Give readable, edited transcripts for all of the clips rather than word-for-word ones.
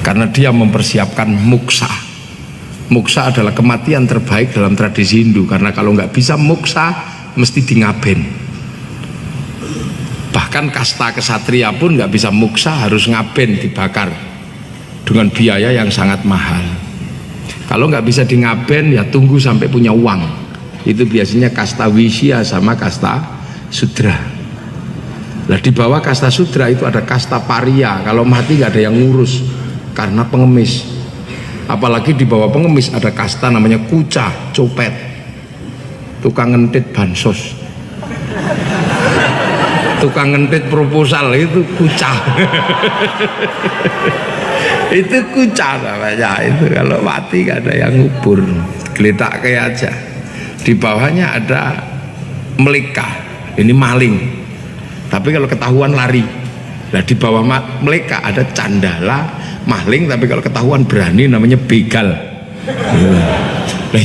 karena dia mempersiapkan muksa. Muksa adalah kematian terbaik dalam tradisi Hindu, karena kalau nggak bisa muksa mesti di ngaben. Bahkan kasta kesatria pun nggak bisa muksa, harus ngaben, dibakar dengan biaya yang sangat mahal. Kalau nggak bisa di ngaben ya tunggu sampai punya uang. Itu biasanya kasta wisya sama kasta sudra. Nah, di bawah kasta sudra itu ada kasta paria. Kalau mati nggak ada yang ngurus karena pengemis. Apalagi di bawah pengemis ada kasta namanya kuca, copet, tukang ngentit bansos, tukang ngentit proposal, itu kuca. Itu kuca namanya. Itu kalau mati nggak ada yang ngubur, geletak kayak aja. Di bawahnya ada meleka, ini maling, tapi kalau ketahuan lari. Nah, di bawah meleka ada candala, maling, tapi kalau ketahuan berani namanya begal. Nah,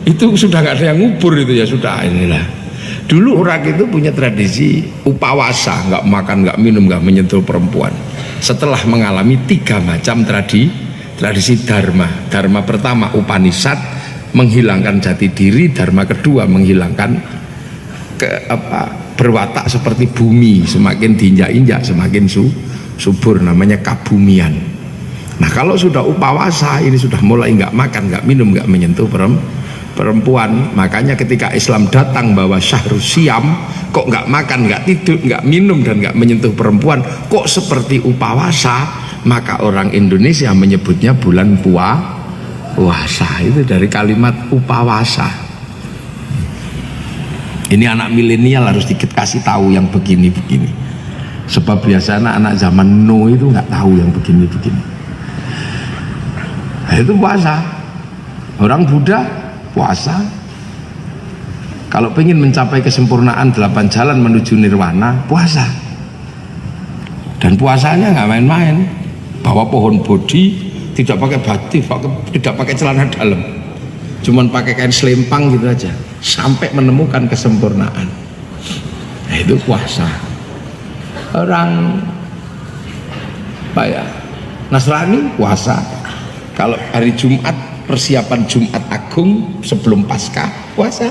itu sudah nggak ada yang ngubur, itu ya sudah inilah. Dulu orang itu punya tradisi upawasa, nggak makan, nggak minum, nggak menyentuh perempuan. Setelah mengalami 3 macam tradisi dharma. Dharma pertama Upanishad, menghilangkan jati diri. Dharma kedua menghilangkan berwatak seperti bumi, semakin diinjak-injak semakin subur, namanya kabumian. Nah, kalau sudah upawasa ini sudah mulai nggak makan, nggak minum, nggak menyentuh perempuan. Makanya ketika Islam datang bawa syahrus siam, kok nggak makan, nggak tidur, nggak minum, dan nggak menyentuh perempuan, kok seperti upawasa. Maka orang Indonesia menyebutnya bulan puasa. Itu dari kalimat upawasa. Ini anak milenial harus dikasih tahu yang begini-begini. Sebab biasanya anak zaman no itu nggak tahu yang begini-begini. Nah, itu puasa. Orang Buddha puasa. Kalau pengen mencapai kesempurnaan 8 jalan menuju nirwana, puasa. Dan puasanya nggak main-main. Bawa pohon bodhi, tidak pakai batik, tidak pakai celana dalam, cuman pakai kain selempang gitu aja, sampai menemukan kesempurnaan. Nah, itu puasa. Orang Nasrani puasa. Kalau hari Jumat, persiapan Jumat Agung sebelum Paskah, puasa.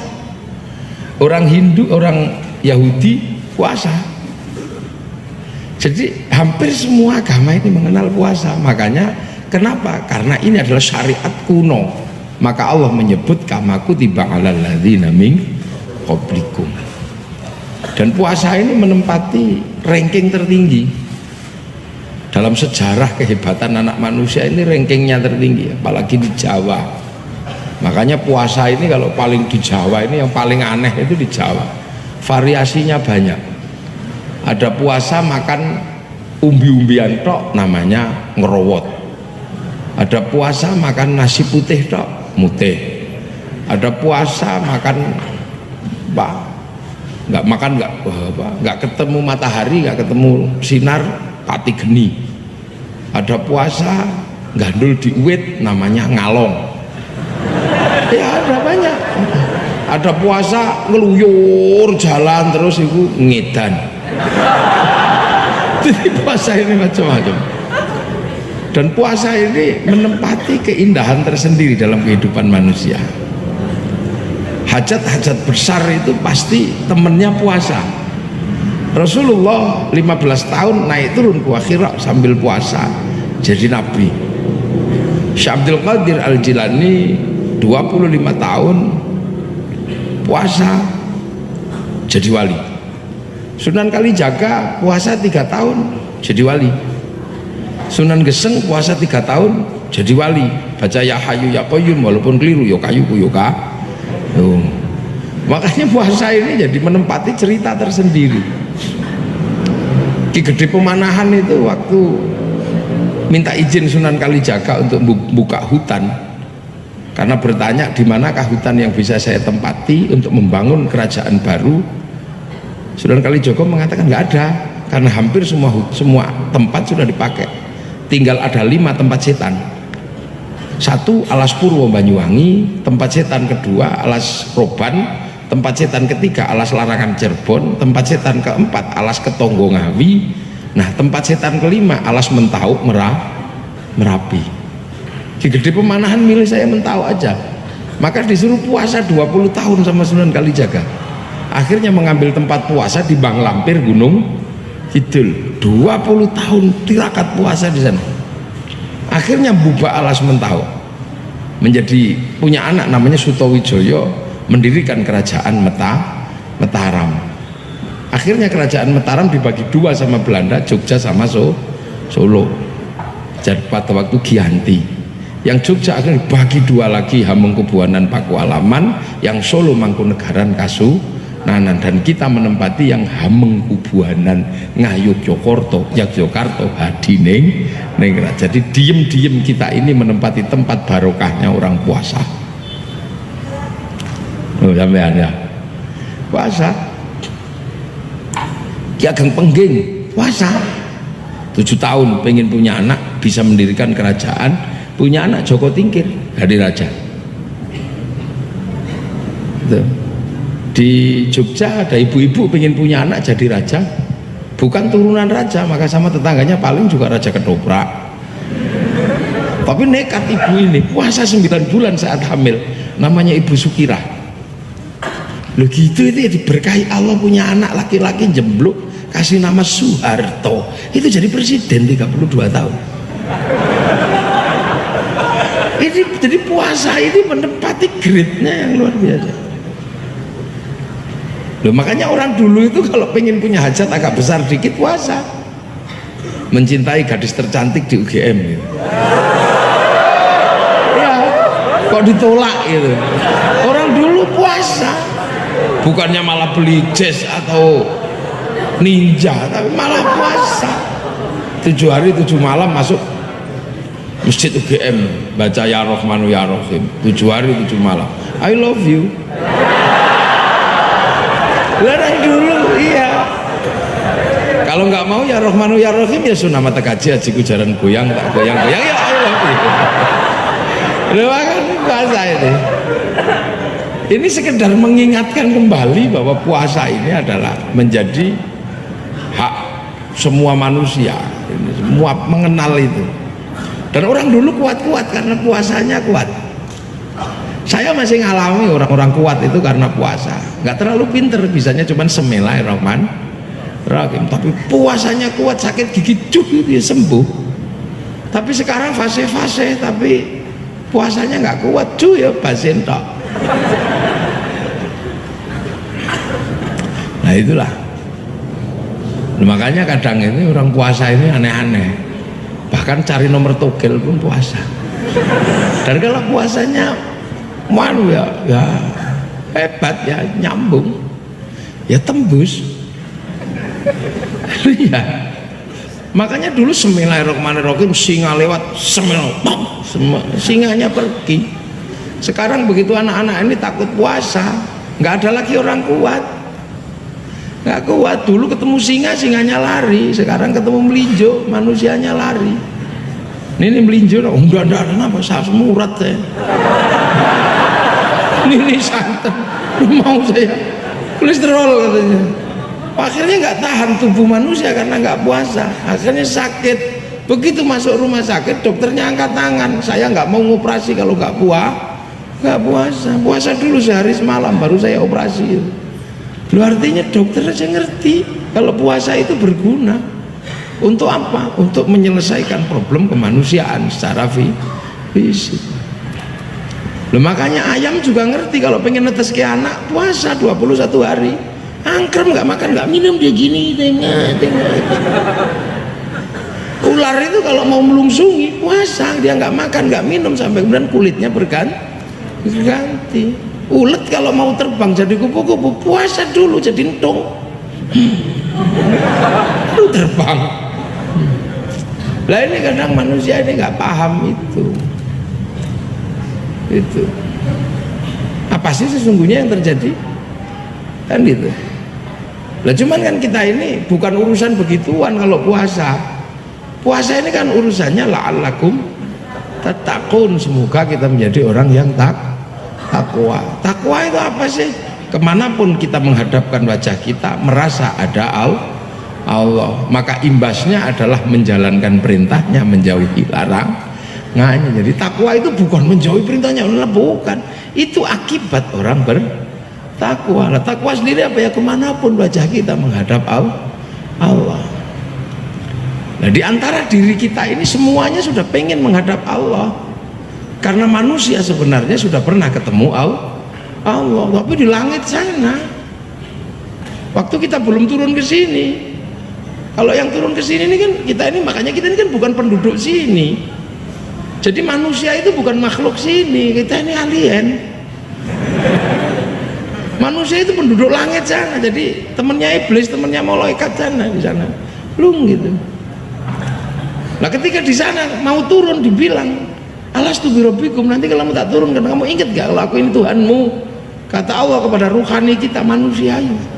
Orang Hindu, orang Yahudi puasa. Jadi hampir semua agama ini mengenal puasa. Makanya kenapa? Karena ini adalah syariat kuno. Maka Allah menyebut kama kutiba alal ladzina min qablikum. Dan puasa ini menempati ranking tertinggi dalam sejarah kehebatan anak manusia. Ini rankingnya tertinggi, apalagi di Jawa. Makanya puasa ini kalau paling di Jawa ini, yang paling aneh itu di Jawa, variasinya banyak. Ada puasa makan umbi-umbian tok, namanya ngerowot. Ada puasa makan nasi putih tok, mutih. Ada puasa makan nggak ketemu matahari, nggak ketemu sinar, pati geni. Ada puasa gandul diuit, namanya ngalong. Ya ada banyak. Ada puasa ngeluyur jalan terus itu ngedan. Jadi puasa ini macam-macam. Dan puasa ini menempati keindahan tersendiri dalam kehidupan manusia. Hajat-hajat besar itu pasti temennya puasa. Rasulullah 15 tahun naik turun ke Hira sambil puasa jadi nabi. Syekh Abdul Qadir Al-Jilani 25 tahun puasa jadi wali. Sunan Kalijaga puasa 3 tahun jadi wali. Sunan Geseng puasa 3 tahun jadi wali. Baca ya hayu ya qayyum, walaupun keliru ya kayu ya makanya puasa ini jadi menempati cerita tersendiri. Ki Gede Pemanahan itu waktu minta izin Sunan Kalijaga untuk buka hutan, karena bertanya di manakah hutan yang bisa saya tempati untuk membangun kerajaan baru. Sunan Kalijaga mengatakan nggak ada, karena hampir semua tempat sudah dipakai, tinggal ada 5 tempat setan. 1 Alas Purwo Banyuwangi, tempat setan kedua Alas Roban, tempat setan ketiga Alas Larangan Cirebon, tempat setan keempat Alas Ketonggo Ngawi, nah tempat setan kelima Alas Mentauk Merapi. Ki Gede Pemanahan milih saya Mentau aja. Maka disuruh puasa 20 tahun sama Sunan Kalijaga. Akhirnya mengambil tempat puasa di Bang Lampir Gunung Kidul. 20 tahun tirakat puasa di sana. Akhirnya buba alas Mentau. Menjadi punya anak namanya Sutowijoyo, mendirikan kerajaan Mataram. Akhirnya kerajaan Mataram dibagi dua sama Belanda, Jogja sama Solo. Jadi pada waktu Giyanti, yang Jogja akhirnya dibagi dua lagi, Hamengkubuanan Pakualaman, yang Solo Mangkunegaran Kasunanan, dan kita menempati yang Hamengkubuanan Ngayogyakarta Hadining. Jadi diem-diem kita ini menempati tempat barokahnya orang puasa. Oh, sampean ya puasa. Ki Ageng Pengging puasa 7 tahun, pengen punya anak, bisa mendirikan kerajaan, punya anak Joko Tingkir jadi raja. Di Jogja ada ibu-ibu pengen punya anak jadi raja, bukan turunan raja, maka sama tetangganya paling juga raja ketoprak. Tapi nekat ibu ini puasa 9 bulan saat hamil, namanya Ibu Sukirah. Loh gitu, itu ya diberkahi Allah, punya anak laki-laki jembluk, kasih nama Soeharto, itu jadi presiden 32 tahun. Ini jadi puasa ini menempati grade-nya yang luar biasa. Loh, makanya orang dulu itu kalau pengen punya hajat agak besar dikit puasa. Mencintai gadis tercantik di UGM gitu. Ya, kok ditolak gitu. Orang dulu puasa, bukannya malah beli jazz atau ninja, tapi malah puasa. 7 hari 7 malam masuk masjid UGM, baca Ya Rahmanu Ya Rahim 7 hari 7 malam, I love you. Larang dulu, iya. Kalau nggak mau Ya Rahmanu Ya Rahim, ya sunah mata kaji ajiku jaran goyang, tak goyang-goyang, ya I love you. Loh, kan puasa ini. Ini sekedar mengingatkan kembali bahwa puasa ini adalah menjadi hak semua manusia, semua mengenal itu. Dan orang dulu kuat-kuat karena puasanya kuat. Saya masih ngalami orang-orang kuat itu karena puasa, nggak terlalu pinter, bisanya cuman Bismillahirrahmanirrahim, tapi puasanya kuat, sakit gigi dia sembuh. Tapi sekarang fase-fase, tapi puasanya nggak kuat ya basin tok. Nah itulah, makanya kadang ini orang puasa ini aneh-aneh, bahkan cari nomor togel pun puasa. Dan kalau puasanya ya hebat, ya nyambung, ya tembus. Ya, makanya dulu Bismillahirrahmanirrahim, singa lewat singanya pergi. Sekarang begitu anak-anak ini takut puasa, nggak ada lagi orang kuat. Nggak kuat. Dulu ketemu singa, singanya lari. Sekarang ketemu melinjo, manusianya lari. Ini melinjo, enggak ada apa, saya murat saya. Ini santan, mau saya kolesterol katanya. Akhirnya nggak tahan tubuh manusia karena nggak puasa. Akhirnya sakit. Begitu masuk rumah sakit, dokternya angkat tangan. Saya nggak mau ngoperasi kalau nggak puasa. Puasa dulu sehari semalam baru saya operasi. Lu artinya dokter aja ngerti kalau puasa itu berguna. Untuk apa? Untuk menyelesaikan problem kemanusiaan secara fisik. Loh, makanya ayam juga ngerti kalau pengen netes ke anak, puasa 21 hari. Angkrem nggak makan nggak minum, dia gini tengah. Ular itu kalau mau melungsungi puasa, dia nggak makan nggak minum sampai kemudian kulitnya berganti. Ulet kalau mau terbang jadi kupu-kupu, puasa dulu jadi entung. Lu terbang. Lah ini kadang manusia ini nggak paham itu. Apa sih sesungguhnya yang terjadi? Kan gitu. Lah cuman kan kita ini bukan urusan begituan kalau puasa. Puasa ini kan urusannya la'allakum tattaqun, semoga kita menjadi orang yang takwa. Takwa itu apa sih? Kemanapun kita menghadapkan wajah kita, merasa ada Allah, maka imbasnya adalah menjalankan perintahnya, menjauhi Nggak, jadi takwa itu bukan menjauhi perintahnya Allah, bukan. Itu akibat orang bertakwa. Lah takwa sendiri apa ya, kemanapun wajah kita menghadap Allah. Nah di antara diri kita ini semuanya sudah pengen menghadap Allah, karena manusia sebenarnya sudah pernah ketemu Allah, tapi di langit sana. Waktu kita belum turun ke sini. Kalau yang turun ke sini ini kan kita ini, makanya kita ini kan bukan penduduk sini. Jadi manusia itu bukan makhluk sini, kita ini alien. Manusia itu penduduk langit sana, jadi temennya iblis, temennya malaikat sana, di sana belum gitu. Nah ketika di sana mau turun dibilang alastu birabbikum, nanti kalau kamu tak turun kan kamu ingat gak kalau aku ini Tuhanmu, kata Allah kepada ruhani kita manusia ini.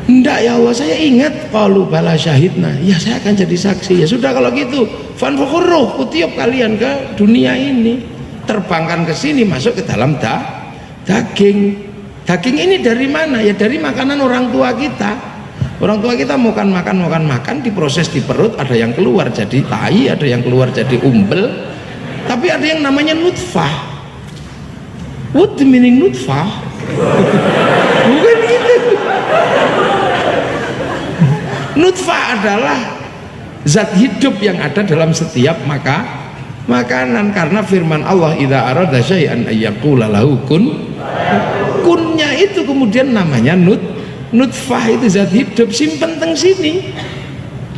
Enggak ya Allah, saya ingat. Qalu bala syahidna, ya saya akan jadi saksi. Ya sudah kalau gitu, fanfukhurruh, kutiup kalian ke dunia ini, terbangkan ke sini, masuk ke dalam daging. Daging ini dari mana? Ya dari makanan orang tua kita. Orang tua kita makan, diproses di perut, ada yang keluar jadi tai, ada yang keluar jadi umbel, tapi ada yang namanya nutfah. What the meaning nutfah? Bukan gitu. Nutfah adalah zat hidup yang ada dalam setiap makanan, karena firman Allah idza arada syai'an ayyaqula lahu kun. Kunnya itu kemudian namanya nutfah, itu zat hidup, simpen teng sini.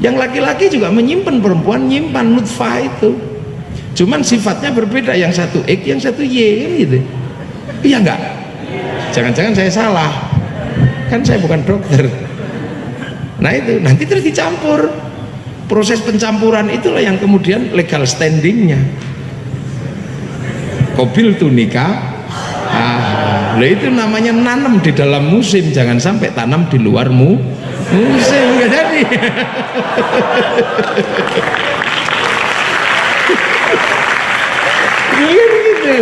Yang laki-laki juga menyimpan, perempuan nyimpan nutfah itu. Cuman sifatnya berbeda, yang satu X, yang satu Y kan gitu. Iya enggak? Jangan-jangan saya salah. Kan saya bukan dokter. Nah itu nanti terus dicampur, proses pencampuran itulah yang kemudian legal standingnya. Qabil tu nikah, itu namanya nanam di dalam musim, jangan sampai tanam di luar musim, nggak jadi. Gitu.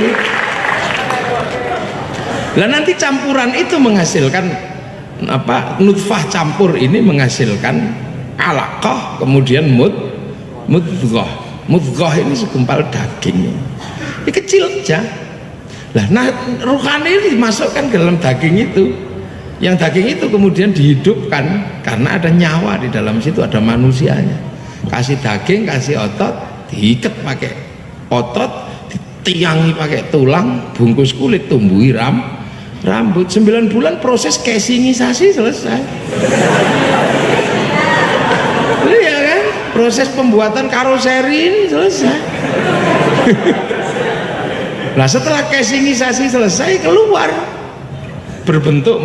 Lah nanti campuran itu menghasilkan apa, nutfah campur ini menghasilkan alaqah, kemudian mudghah. Mudghah ini segumpal daging, ini kecil aja. Lah nah ruhani ini dimasukkan ke dalam daging itu, yang daging itu kemudian dihidupkan karena ada nyawa di dalam situ, ada manusianya. Kasih daging, kasih otot, diikat pakai otot, ditiangi pakai tulang, bungkus kulit, tumbuhi rambut. 9 bulan proses casingisasi selesai. Iya kan, proses pembuatan karoseri ini selesai. Nah setelah casingisasi selesai, keluar berbentuk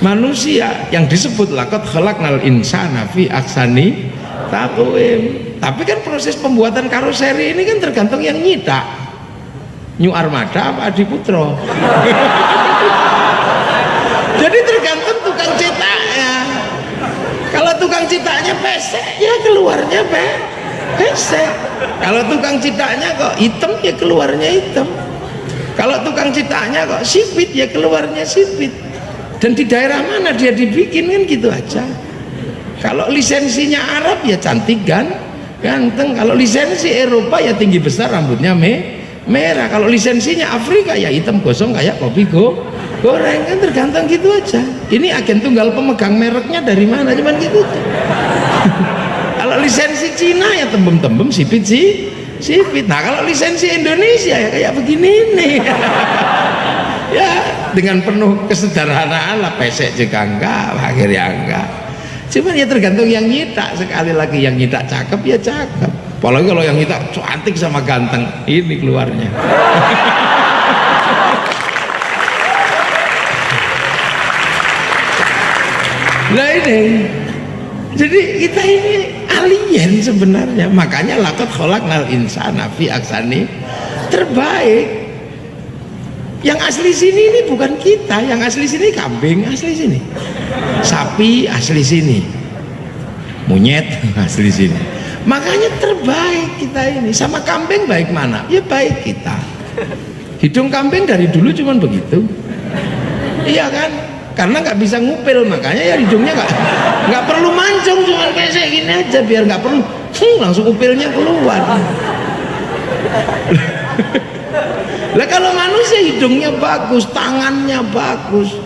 manusia yang disebut laqad khalaqnal insana fi ahsani taqwim. Tapi kan proses pembuatan karoseri ini kan tergantung yang nyidak, New Armada apa Adi Putro. Jadi tergantung tukang cetaknya. Kalau tukang cetaknya pesek, ya keluarnya pesek. Kalau tukang cetaknya kok hitam, ya keluarnya hitam. Kalau tukang cetaknya kok sipit, ya keluarnya sipit. Dan di daerah mana dia dibikin kan gitu aja. Kalau lisensinya Arab ya cantik kan, ganteng. Kalau lisensi Eropa ya tinggi besar, rambutnya merah. Kalau lisensinya Afrika ya hitam gosong kayak kopi goreng, kan tergantung gitu aja. Ini agen tunggal pemegang mereknya dari mana, cuman gitu. Kalau lisensi Cina ya tembem-tembem, sipit. Nah kalau lisensi Indonesia ya kayak begini nih. Ya dengan penuh kesederhanaan lah, pesek juga enggak, akhirnya enggak. Cuman ya tergantung yang nyitak. Sekali lagi yang nyitak cakep ya cakep. Apalagi kalau yang nyitak cantik sama ganteng, ini keluarnya. Nah ini, jadi kita ini alien sebenarnya. Makanya laqad khalaqnal insana fi ahsani terbaik. Yang asli sini ini bukan kita, yang asli sini kambing asli sini, sapi asli sini, monyet asli sini. Makanya terbaik kita ini. Sama kambing baik mana? Ya baik kita. Hidung kambing dari dulu cuman begitu, iya kan? Karena nggak bisa ngupil, makanya ya hidungnya nggak perlu mancung, cuma kayak gini aja biar nggak perlu langsung upilnya keluar. Lah kalau manusia hidungnya bagus, tangannya bagus,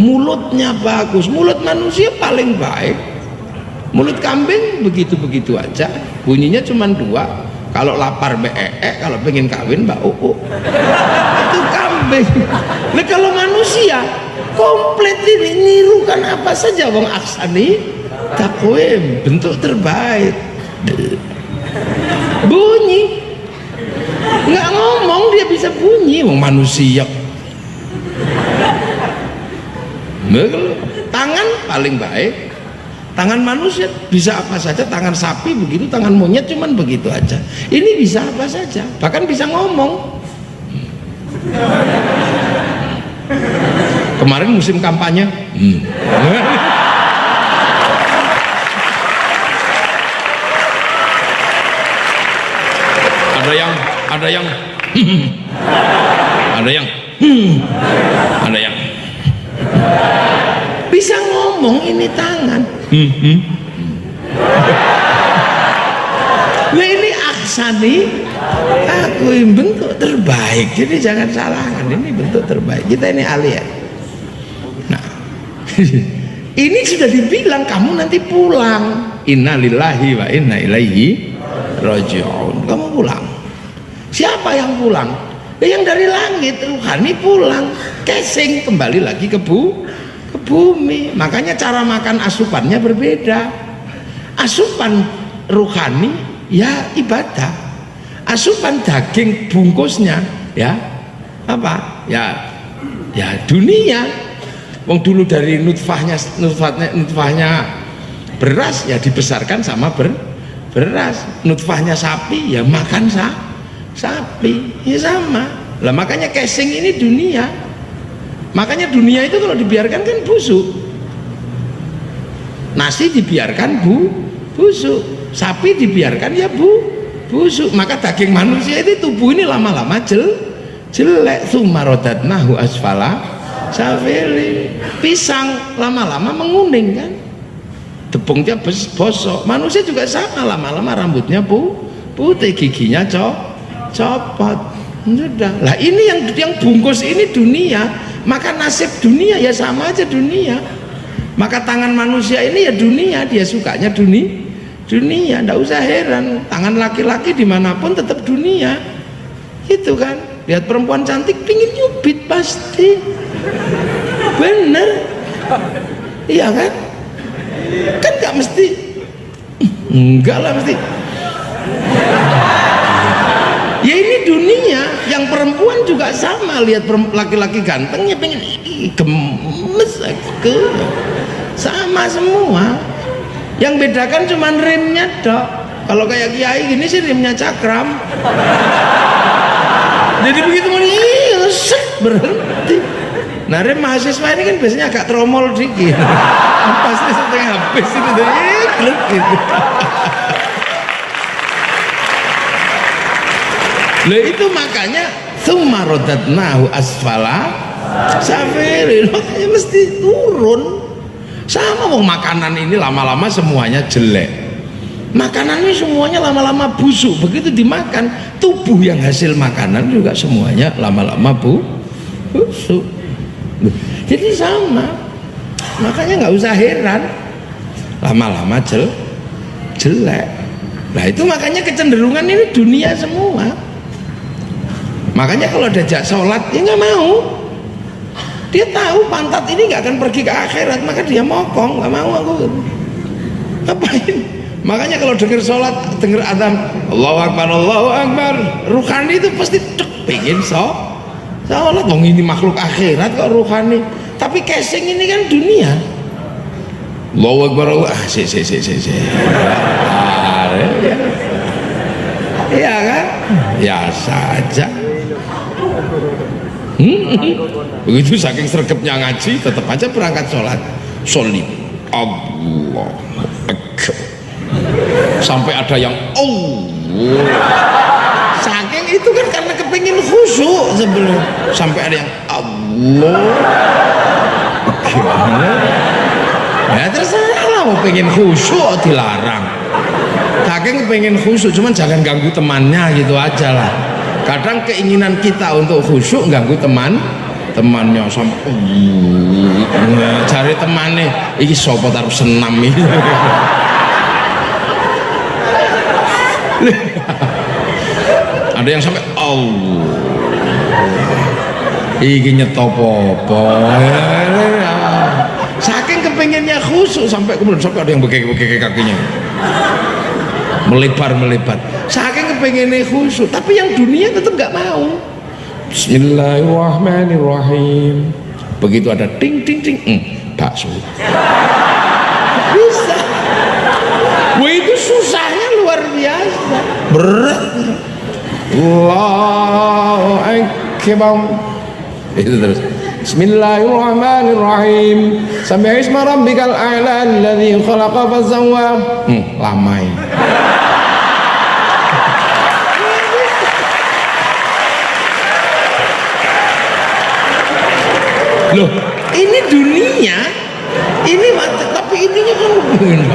mulutnya bagus. Mulut manusia paling baik. Mulut kambing begitu-begitu aja, bunyinya cuma dua. Kalau lapar kalau pengen kawin mbak itu kambing. Nah kalau manusia komplit ini, nirukan apa saja wong aksani takwim, bentuk terbaik, bunyi nggak ngomong dia bisa bunyi wong manusia. Nah, tangan paling baik, tangan manusia bisa apa saja, tangan sapi begitu, tangan monyet cuman begitu aja. Ini bisa apa saja, bahkan bisa ngomong. Kemarin musim kampanye, ada yang ada yang bisa ngomong. Ini tangan. Nah ini aksani aku bentuk terbaik, jadi jangan salahkan, ini bentuk terbaik kita, ini alien. Nah ini sudah dibilang kamu nanti pulang, innalillahi wa inna ilaihi raji'un. Kamu pulang. Siapa yang pulang? Yang dari langit, ruhani pulang, casing kembali lagi ke bumi. Makanya cara makan asupannya berbeda. Asupan ruhani ya ibadah, asupan daging bungkusnya ya apa? Ya dunia. Wong dulu dari nutfahnya beras ya dibesarkan sama beras. Nutfahnya sapi ya makan sapi ya sama lah. Makanya casing ini dunia. Makanya dunia itu kalau dibiarkan kan busuk. Nasi dibiarkan busuk, sapi dibiarkan ya busuk. Maka daging manusia itu, tubuh ini lama-lama jelek. Tsummarodadnahu asfala safilin. Pisang lama-lama menguning kan, tepungnya bosok. Manusia juga sama, lama-lama rambutnya putih, giginya copot. Sudah lah, ini yang bungkus ini dunia. Maka nasib dunia ya sama aja dunia. Maka tangan manusia ini ya dunia, dia sukanya dunia. Nggak usah heran, tangan laki-laki dimanapun tetap dunia. Gitu kan, lihat perempuan cantik pingin nyubit pasti, bener, iya kan? Kan nggak mesti, enggak lah mesti. Ya ini dunia, yang perempuan juga sama, lihat laki-laki ganteng ya pengen gemes ke, sama semua. Yang bedakan cuma remnya dok. Kalau kayak kiai gini sih remnya cakram. Jadi begitu berhenti. Nah rem mahasiswa ini kan biasanya agak tromol dikit. Pasti setengah habis itu gitu. Lah itu makanya tsummarodadnahu asfala safilin. Makanya mesti turun. Sama wong makanan ini lama-lama semuanya jelek. Makanan ini semuanya lama-lama busuk. Begitu dimakan, tubuh yang hasil makanan juga semuanya lama-lama busuk. Jadi sama. Makanya nggak usah heran lama-lama jelek. Nah itu makanya kecenderungan ini dunia semua. Makanya kalau diajak sholat ya nggak mau. Dia tahu pantat ini nggak akan pergi ke akhirat, maka dia mokong, nggak mau aku. Ngapain? Makanya kalau dengar sholat, dengar adzan, Allahu Akbar, ruhani itu pasti pengen sholat. Wong ini makhluk akhirat kok ruhani. Tapi casing ini kan dunia. Allahu Akbar, Iya kan? Ya saja. Begitu saking sregepnya ngaji, tetap aja berangkat sholat. Sholli Allah Akbar. Sampai ada yang saking itu kan karena kepingin khusyuk sebelum. Sampai ada yang Allah. Gimana? Ya terserah lah, mau pengen khusyuk dilarang. Saking pengen khusyuk, cuman jangan ganggu temannya gitu aja lah. Kadang keinginan kita untuk khusyuk ganggu temannya sampai cari temannya iki sapa taruh senam iki. Ada yang sampai iki nyetopo saking kepengennya khusyuk sampai kemudian ada yang begek-begek kakinya melebar saking kepengennya khusyuk, tapi yang dunia tetap nggak mau. Bismillahirrahmanirrahim, begitu ada ting ting ting bakso bisa. Wah, itu susahnya luar biasa, berat. Allahu akbar. Itu terus Bismillahirrahmanirrahim sampai isma rabbikal a'la alladzi khalaqa fasawwa. Lamai. Loh, ini dunia, ini tapi ininya kan begini.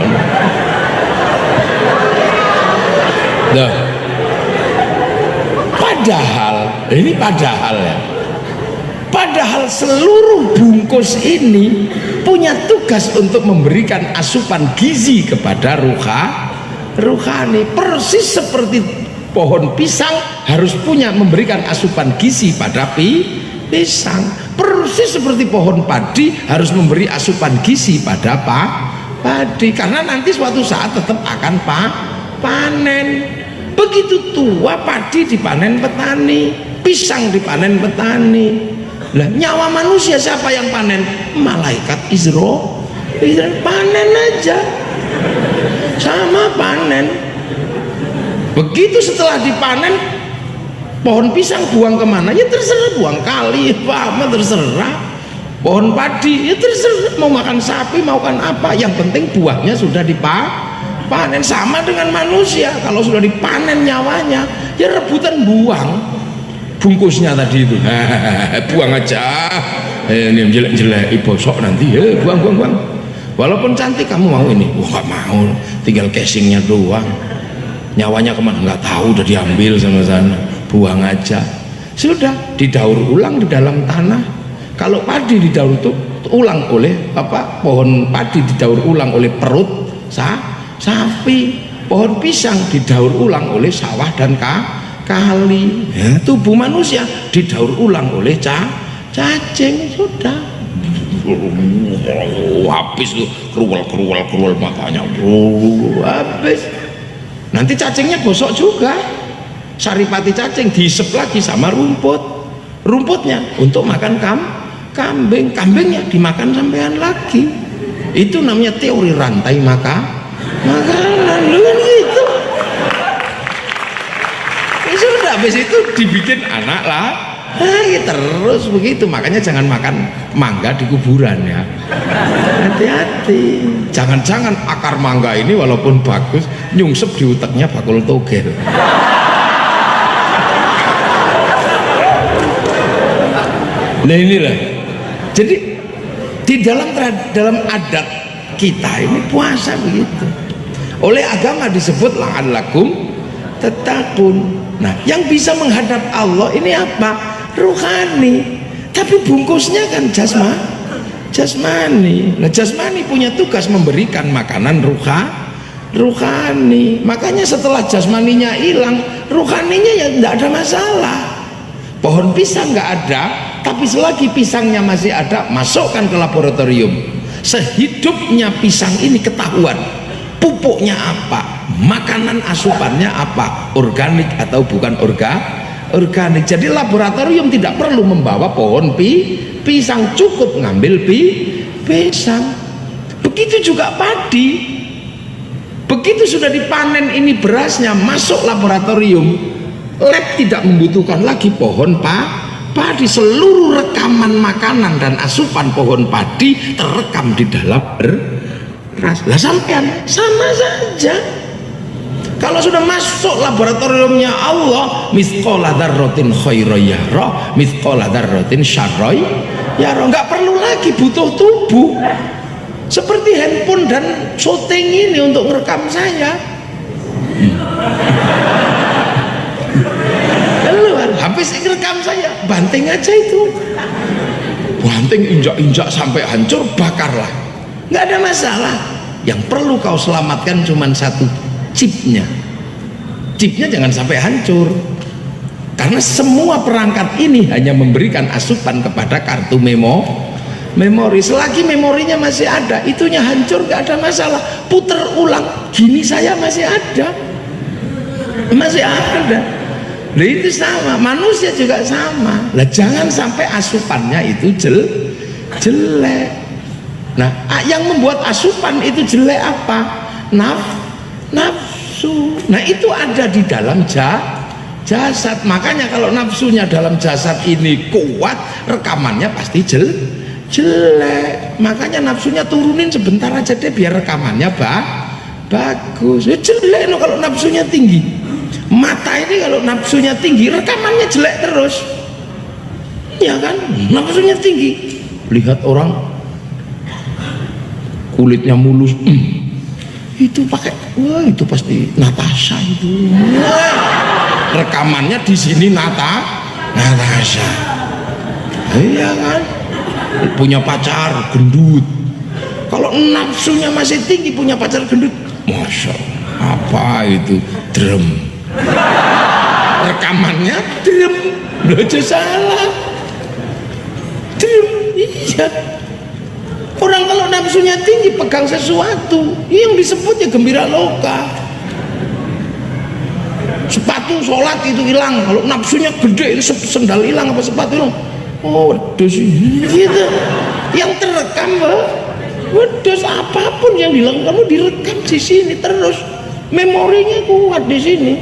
Loh, padahal ya, padahal seluruh bungkus ini punya tugas untuk memberikan asupan gizi kepada ruhani, persis seperti pohon pisang harus memberikan asupan gizi pada pisang, persis seperti pohon padi harus memberi asupan gizi pada padi, karena nanti suatu saat tetap akan panen. Begitu tua padi dipanen petani, pisang dipanen petani. Lah nyawa manusia siapa yang panen? Malaikat Israel panen aja, sama panen. Begitu setelah dipanen, pohon pisang buang kemana? Ya terserah, buang kali apa terserah. Pohon padi ya terserah, mau makan sapi mau makan apa, yang penting buahnya sudah dipanen. Sama dengan manusia, kalau sudah dipanen nyawanya ya rebutan buang bungkusnya tadi itu. Buang aja, ini jelek-jelek bosok nanti ya, buang. Walaupun cantik kamu mau ini, wah gak mau, tinggal casingnya doang, nyawanya kemana nggak tahu, udah diambil sama sana, buang aja. Sudah didaur ulang di dalam tanah. Kalau padi didaur ulang oleh pohon padi didaur ulang oleh perut sapi, pohon pisang didaur ulang oleh sawah dan kali. Ya, tubuh manusia didaur ulang oleh cacing. Sudah habis tuh, kerual matanya habis. Nanti cacingnya gosok juga, saripati cacing diisep lagi sama rumputnya untuk makan kambingnya dimakan sampean lagi. Itu namanya teori rantai makanan gitu. Sudah habis itu dibikin anak terus begitu. Makanya jangan makan mangga di kuburan ya, hati-hati. Jangan-jangan akar mangga ini walaupun bagus nyungsep di uteknya bakul togel. Nah inilah, jadi di dalam adat kita ini puasa begitu. Oleh agama disebut la'allakum tattaqun. Nah, yang bisa menghadap Allah ini apa? Ruhani. Tapi bungkusnya kan jasmani. Nah, jasmani punya tugas memberikan makanan ruhani. Makanya setelah jasmaninya hilang, ruhaninya ya tidak ada masalah. Pohon pisang nggak ada, tapi selagi pisangnya masih ada, masukkan ke laboratorium. Sehidupnya pisang ini ketahuan pupuknya apa, makanan asupannya apa, organik atau bukan organik. Jadi laboratorium tidak perlu membawa pohon pisang, cukup ngambil pisang. Begitu juga padi, begitu sudah dipanen ini berasnya, masuk laboratorium, lab tidak membutuhkan lagi pohon padi. Seluruh rekaman makanan dan asupan pohon padi terekam di dalam beras. Lah sampean sama saja. Kalau sudah masuk laboratoriumnya Allah, mithqala dzarratin khairan yara, mithqala dzarratin syarran yara. Nggak perlu lagi butuh tubuh seperti handphone dan syuting ini untuk merekam saya. Luar habis rekam saya, banting aja itu, banting, injak-injak sampai hancur, bakarlah, nggak ada masalah. Yang perlu kau selamatkan cuma satu, chipnya jangan sampai hancur, karena semua perangkat ini hanya memberikan asupan kepada kartu memori. Selagi memorinya masih ada, itunya hancur nggak ada masalah, puter ulang gini saya masih ada. Nah itu sama, manusia juga sama lah, jangan sampai asupannya itu jelek. Nah yang membuat asupan itu jelek apa? Nafsu. Nah itu ada di dalam jasad. Makanya kalau nafsunya dalam jasad ini kuat, rekamannya pasti jelek. Makanya nafsunya turunin sebentar aja deh, biar rekamannya bagus. Jelek no kalau nafsunya tinggi. Mata ini kalau nafsunya tinggi, rekamannya jelek terus, ya kan? Nafsunya tinggi, lihat orang kulitnya mulus, itu pakai, wah itu pasti Natasha itu. Rekamannya di sini Natasha, iya kan? Punya pacar gendut. Kalau nafsunya masih tinggi, punya pacar gendut, masya Allah, apa itu drum. Rekamannya drum, belajar salah, drum, iya. Orang kalau nafsunya tinggi pegang sesuatu, yang disebutnya gembira loka. Sepatu sholat itu hilang, kalau nafsunya gede, itu sendal hilang apa sepatu hilang, oh wedus gitu. Yang terekam, wedus apapun yang hilang kamu direkam di sini terus, memorinya kuat di sini.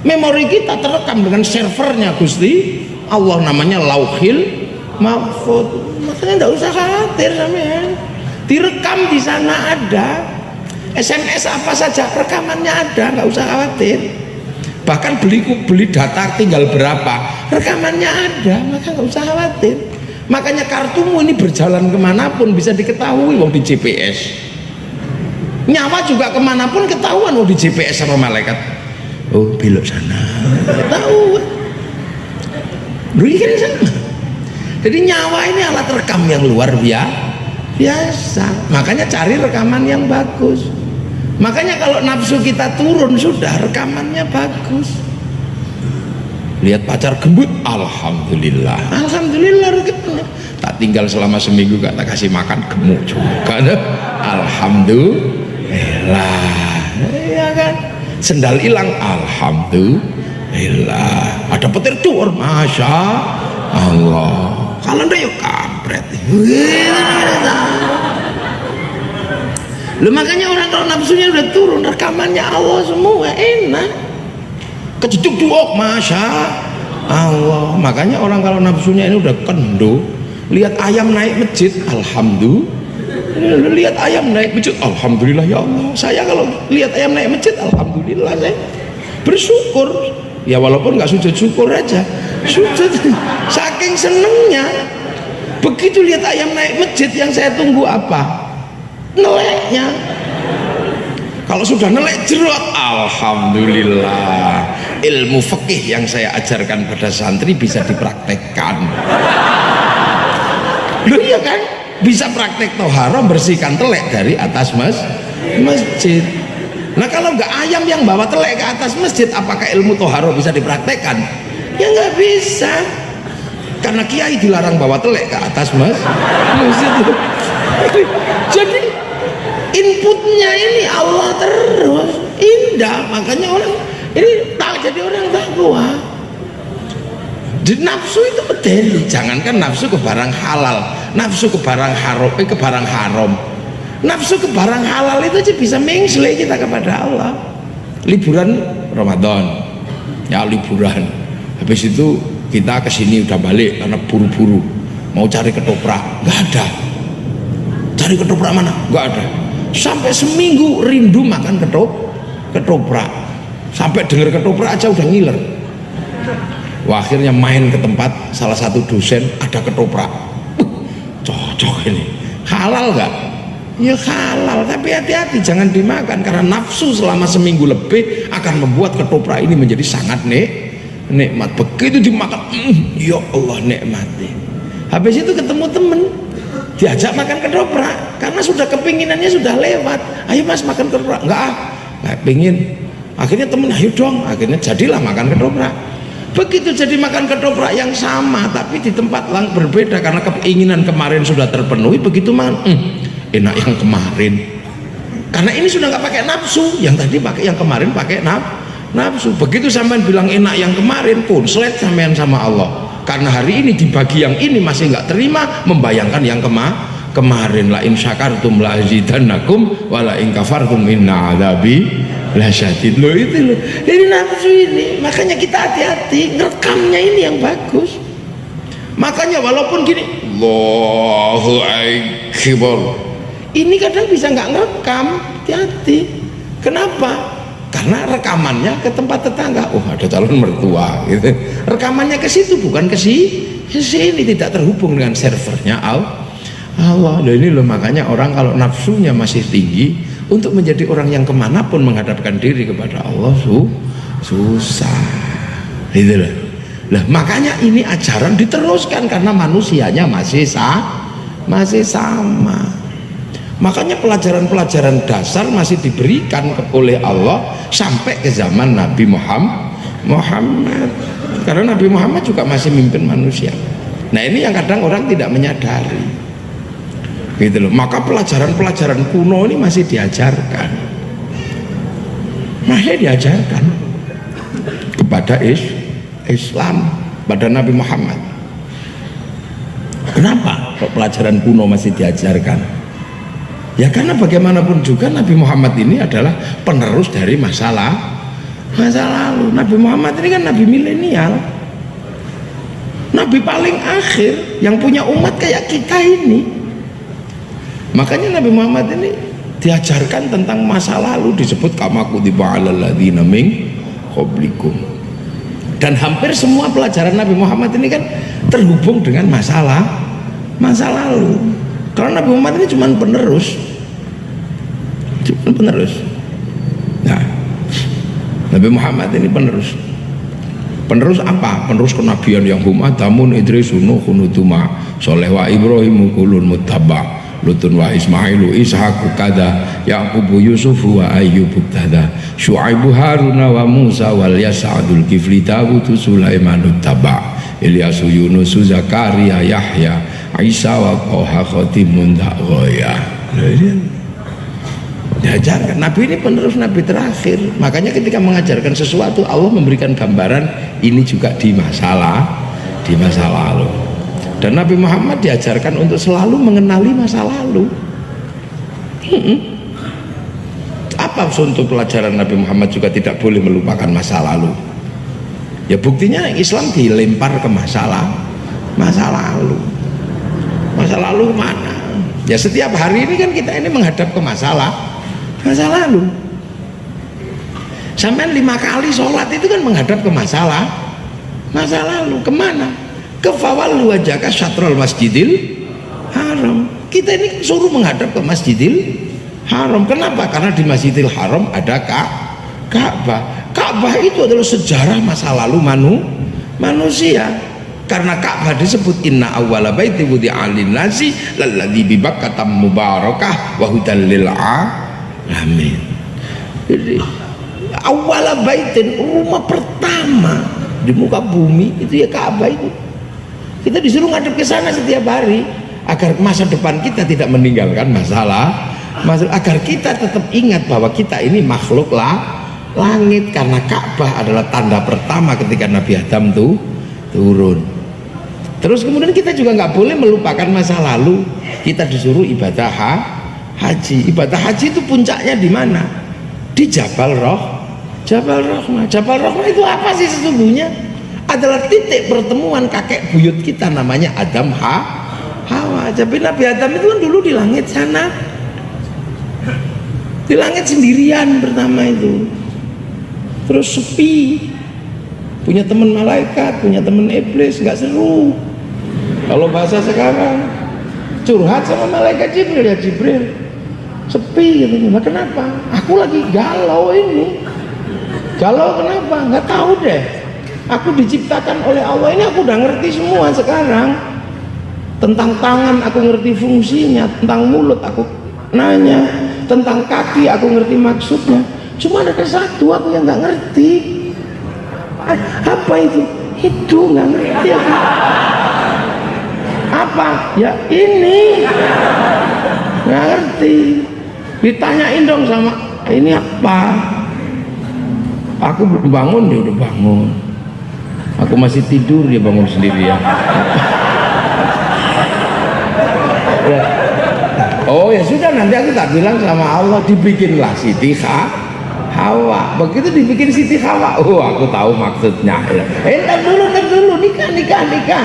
Memori kita terekam dengan servernya Gusti Allah, namanya Lauhil Mahfuz. Makanya tidak usah khawatir sampean, direkam di sana ada. SMS apa saja rekamannya ada, nggak usah khawatir. Bahkan beli data tinggal berapa, rekamannya ada, maka nggak usah khawatir. Makanya kartumu ini berjalan kemanapun bisa diketahui wong di GPS. Nyawa juga kemanapun ketahuan wong di GPS sama malaikat. Oh belok sana, tahu. Kan sana. Jadi nyawa ini alat rekam yang luar biasa. Makanya cari rekaman yang bagus. Makanya kalau nafsu kita turun, sudah rekamannya bagus. Lihat pacar gembut, alhamdulillah, rekamannya. Tak tinggal selama seminggu gak tak kasih makan, gemuk juga. Alhamdulillah, ya kan? Sendal hilang, alhamdulillah. Ada petir dur, masya Allah. Kalau ndak yuk kampret. Loh, makanya orang kalau nafsunya udah turun, rekamannya Allah semua enak. Kejeduk duok, masya Allah. Makanya orang kalau nafsunya ini udah kendo, lihat ayam naik masjid, alhamdulillah. Lihat ayam naik masjid, alhamdulillah ya Allah. Saya kalau lihat ayam naik masjid, alhamdulillah, saya bersyukur. Ya walaupun nggak sujud syukur aja, sujud saking senengnya. Begitu lihat ayam naik masjid, yang saya tunggu apa? Neleknya. Kalau sudah nelek jerot, alhamdulillah. Ilmu fikih yang saya ajarkan pada santri bisa dipraktekkan. Loh iya kan? Bisa praktek toharo, bersihkan telek dari atas masjid. Nah kalau nggak ayam yang bawa telek ke atas masjid, apakah ilmu toharo bisa dipraktekkan? Ya nggak bisa, karena kiai dilarang bawa telek ke atas masjid. Jadi inputnya ini Allah terus, indah. Makanya orang ini tak jadi orang takwa. Di nafsu itu bedeli, jangankan nafsu ke barang halal, nafsu ke barang haram, nafsu ke barang halal itu aja bisa mengsle kita kepada Allah. Liburan Ramadan, ya liburan, habis itu kita kesini udah balik karena buru-buru mau cari ketoprak, nggak ada. Cari ketoprak mana? Nggak ada. Sampai seminggu rindu makan ketoprak, sampai dengar ketoprak aja udah ngiler. Wah, akhirnya main ke tempat salah satu dosen, ada ketoprak, cocok ini, halal nggak? Ya halal, tapi hati-hati jangan dimakan, karena nafsu selama seminggu lebih akan membuat ketoprak ini menjadi sangat nikmat. Begitu dimakan, ya Allah nikmatnya. Habis itu ketemu temen, diajak makan ketoprak karena sudah kepinginannya sudah lewat. Ayo mas makan ketoprak. Nggak pingin. Akhirnya temen, ayo dong. Akhirnya jadilah makan ketoprak. Begitu jadi makan ketoprak yang sama tapi di tempat yang berbeda karena keinginan kemarin sudah terpenuhi. Begitu makan, enak yang kemarin. Karena ini sudah nggak pakai nafsu. Yang tadi pakai, yang kemarin pakai nafsu. Begitu sampean bilang enak yang kemarin, konslet sampean sama Allah. Karena hari ini dibagi yang ini masih nggak terima, membayangkan yang kemarin. La in syakartum la azidannakum wa la in kafartum inna adzabi lasyadid. Loh itu loh. Ini nafsu ini. Makanya kita hati-hati, ngerekamnya ini yang bagus. Makanya walaupun gini, Allahu Akbar. Ini kadang bisa nggak ngerekam, hati-hati. Kenapa? Karena rekamannya ke tempat tetangga. Oh, ada calon mertua gitu. Rekamannya ke situ, bukan ke sini, tidak terhubung dengan servernya Allah. Loh ini loh, makanya orang kalau nafsunya masih tinggi, untuk menjadi orang yang kemanapun menghadapkan diri kepada Allah susah gitu loh. Lah makanya ini ajaran diteruskan karena manusianya masih sama. Makanya pelajaran-pelajaran dasar masih diberikan oleh Allah sampai ke zaman Nabi Muhammad. Karena Nabi Muhammad juga masih mimpin manusia. Nah ini yang kadang orang tidak menyadari gitu loh. Maka pelajaran-pelajaran kuno ini masih diajarkan kepada Islam, pada Nabi Muhammad. Kenapa kok pelajaran kuno masih diajarkan? Ya karena bagaimanapun juga Nabi Muhammad ini adalah penerus dari masa lalu. Nabi Muhammad ini kan Nabi milenial, Nabi paling akhir yang punya umat kayak kita ini. Makanya Nabi Muhammad ini diajarkan tentang masa lalu, disebut kama kutiba alal ladzina min qablikum. Dan hampir semua pelajaran Nabi Muhammad ini kan terhubung dengan masa lalu. Karena Nabi Muhammad ini cuma penerus. Nah, Nabi Muhammad ini penerus. Penerus apa? Penerus kenabian yang humadamun Idrisun Nuhun Utuma Soleh wa Ibrahim kulun muttaba Lutun wa Ismailu Ishaqu kada Yaqubu Yusufu wa Ayyubu tada Syu'aibu Haruna wa Musa wal Yas'adul Kifli Dawudu Sulaimanut taba Ilyasu Yunusu Zakaria Yahya Isa wa Qoha Khotimun Da'goya. Diajarkan. Nabi ini penerus Nabi terakhir. Makanya ketika mengajarkan sesuatu Allah memberikan gambaran ini juga di masa lalu. Dan Nabi Muhammad diajarkan untuk selalu mengenali masa lalu. Apa untuk pelajaran Nabi Muhammad juga tidak boleh melupakan masa lalu. Ya buktinya Islam dilempar ke masa lalu. Masa lalu mana? Ya setiap hari ini kan kita ini menghadap ke masa lalu. Sampai 5 kali sholat itu kan menghadap ke masa lalu. Kemana? Ke fawallu wajhaka syatrul masjidil haram. Kita ini suruh menghadap ke Masjidil Haram. Kenapa? Karena di Masjidil Haram ada Ka'bah. Ka'bah itu adalah sejarah masa lalu manusia. Karena Ka'bah disebut inna awwala baiti wudi'a lin-nasi lalladzi bi Bakkah mubarakah wa hudal lil alamin. Jadi awwala baitin, rumah pertama di muka bumi itu ya Ka'bah itu. Kita disuruh ngadep ke sana setiap hari agar masa depan kita tidak meninggalkan masalah, agar kita tetap ingat bahwa kita ini makhluk langit. Karena Ka'bah adalah tanda pertama ketika Nabi Adam turun. Terus kemudian kita juga nggak boleh melupakan masa lalu. Kita disuruh ibadah haji. Ibadah haji itu puncaknya di mana? Di Jabal Rahmah. Jabal Rahmah itu apa sih sesungguhnya? Adalah titik pertemuan kakek buyut kita namanya Adam Hawa. Tapi Nabi Adam itu kan dulu di langit sana, di langit sendirian pertama itu, terus sepi, punya teman malaikat, punya teman iblis, nggak seru. Kalau bahasa sekarang curhat sama malaikat Jibril, ya Jibril sepi gitu. Nah kenapa? Aku lagi galau ini. Galau kenapa? Nggak tahu deh. Aku diciptakan oleh Allah, ini aku udah ngerti semua sekarang. Tentang tangan aku ngerti fungsinya, tentang mulut aku nanya, tentang kaki aku ngerti maksudnya. Cuma ada satu aku yang nggak ngerti. Apa itu? Itu nggak ngerti aku. Apa? Ya ini nggak ngerti. Ditanyain dong sama ini apa? Aku belum bangun, dia udah bangun. Aku masih tidur, dia bangun sendirian. Oh ya sudah, nanti aku tak bilang sama Allah, dibikinlah Siti Hawa. Begitu dibikin Siti Hawa, oh aku tahu maksudnya. Ntar dulu, nikah.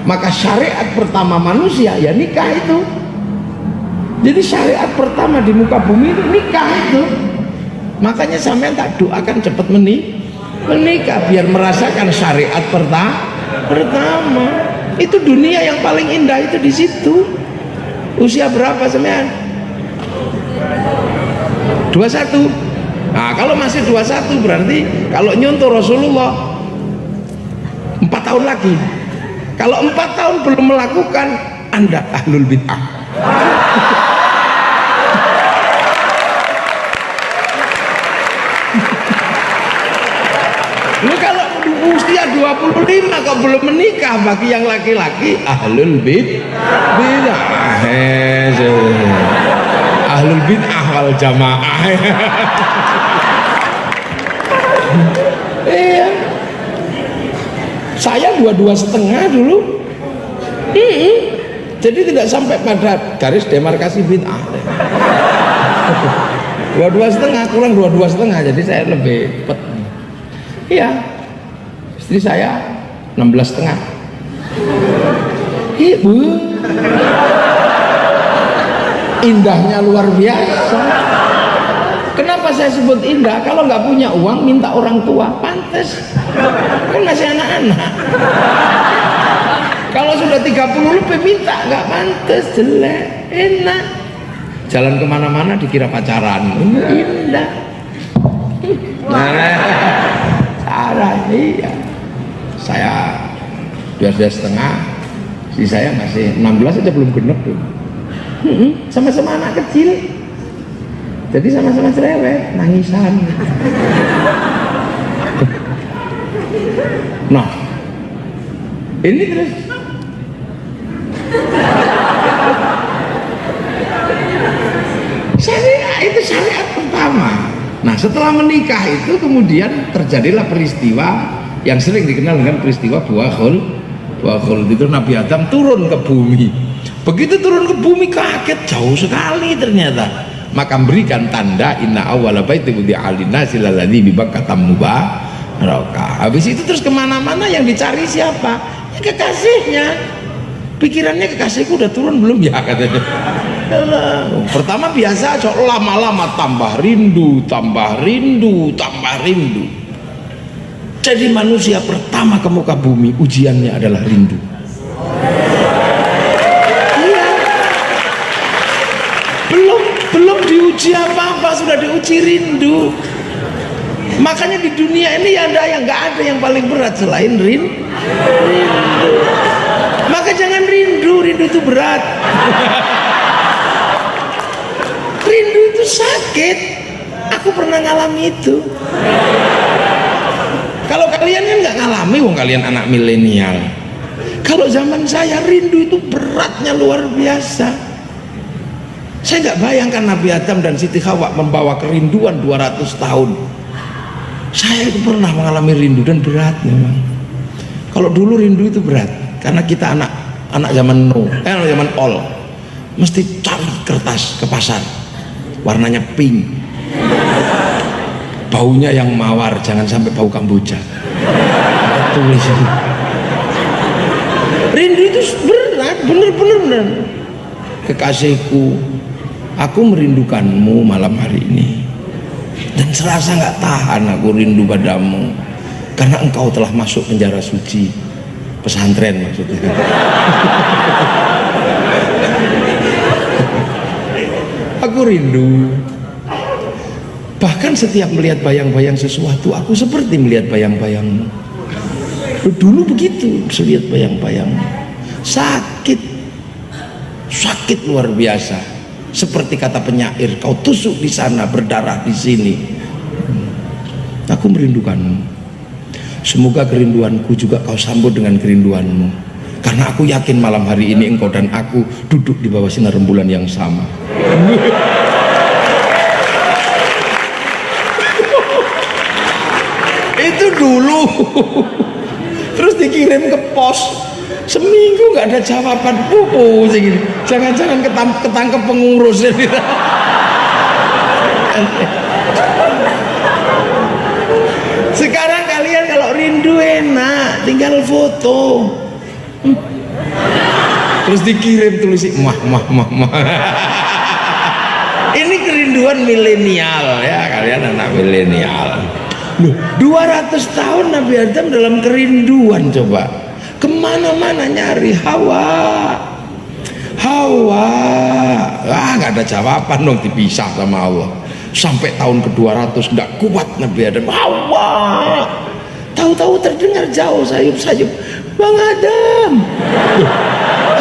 Maka syariat pertama manusia ya nikah itu. Jadi syariat pertama di muka bumi itu nikah itu. Makanya sampean tak doakan cepat menikah biar merasakan syariat pertama. Itu dunia yang paling indah itu di situ. Usia berapa sampean? 21. Nah, kalau masih 21 berarti kalau nyontoh Rasulullah 4 tahun lagi. Kalau 4 tahun belum melakukan, Anda ahlul bid'ah. Lu kalau usia 25 kok belum menikah, bagi yang laki-laki ahlul bid'ah. Ahlul bid'ah wal jamaah. Iya. Saya 22,5 dulu. Jadi tidak sampai pada garis demarkasi bid'ah. 22,5 kurang 22,5, jadi saya lebih cepet. Iya. Istri saya 16,5. Ibu. Indahnya luar biasa. Kenapa saya sebut indah? Kalau nggak punya uang minta orang tua, pantes. Kan masih anak-anak. Kalau sudah 30 lebih minta, nggak pantes, jelek, enak. Jalan kemana-mana dikira pacaran, indah. Nah, salah iya. Saya 12,5, si saya masih 16 aja belum genep tuh. Sama-sama anak kecil. Jadi sama-sama cerewet, nangisan. Nah, ini terus syariat, itu syariat pertama. Nah, setelah menikah itu kemudian terjadilah peristiwa yang sering dikenal dengan peristiwa buah khuld. Itu Nabi Adam turun ke bumi. Begitu turun ke bumi kaget, jauh sekali ternyata. Maka berikan tanda inna awwala baitin wudi'a lin-nasi lalladzi bi Bakkah mubarakah. Habis itu terus kemana-mana yang dicari siapa? Ya kekasihnya. Pikirannya kekasihku udah turun belum ya katanya. Pertama biasa lama-lama tambah rindu. Jadi manusia pertama ke muka bumi ujiannya adalah rindu. Belum diuji apa-apa sudah diuji rindu. Makanya di dunia ini nggak ada yang paling berat selain rindu. Maka jangan rindu itu berat. Rindu itu sakit. Aku pernah ngalami itu. Kalau kalian kan nggak ngalami, wong kalian anak milenial. Kalau zaman saya rindu itu beratnya luar biasa. Saya nggak bayangkan Nabi Adam dan Siti Hawa membawa kerinduan 200 tahun. Saya itu pernah mengalami rindu dan berat memang. Kalau dulu rindu itu berat karena kita anak zaman zaman ol, mesti cari kertas ke pasar, warnanya pink, baunya yang mawar, jangan sampai bau kamboja. Tulis itu. Rindu itu berat, bener. Kekasihku, aku merindukanmu malam hari ini dan serasa nggak tahan aku rindu padamu karena engkau telah masuk penjara suci, pesantren maksudnya. Aku rindu. Bahkan setiap melihat bayang-bayang sesuatu, aku seperti melihat bayang-bayangmu. Dulu begitu, lihat bayang-bayang, sakit luar biasa. Seperti kata penyair, kau tusuk di sana, berdarah di sini. Aku merindukanmu. Semoga kerinduanku juga kau sambut dengan kerinduanmu. Karena aku yakin malam hari ini engkau dan aku duduk di bawah sinar rembulan yang sama. Itu dulu. Terus dikirim ke pos, seminggu nggak ada jawaban. Segini. Jangan-jangan ketangkep pengurus. Sekarang kalian kalau rindu enak, tinggal foto, terus dikirim tulis mah. Ini kerinduan milenial ya, kalian anak milenial. 200 tahun Nabi Adam dalam kerinduan, coba kemana-mana nyari Hawa, nggak ada jawaban dong, dipisah sama Allah. Sampai tahun ke-200 nggak kuat Nabi Adam, Hawa, tahu-tahu terdengar jauh sayup-sayup, Bang Adam,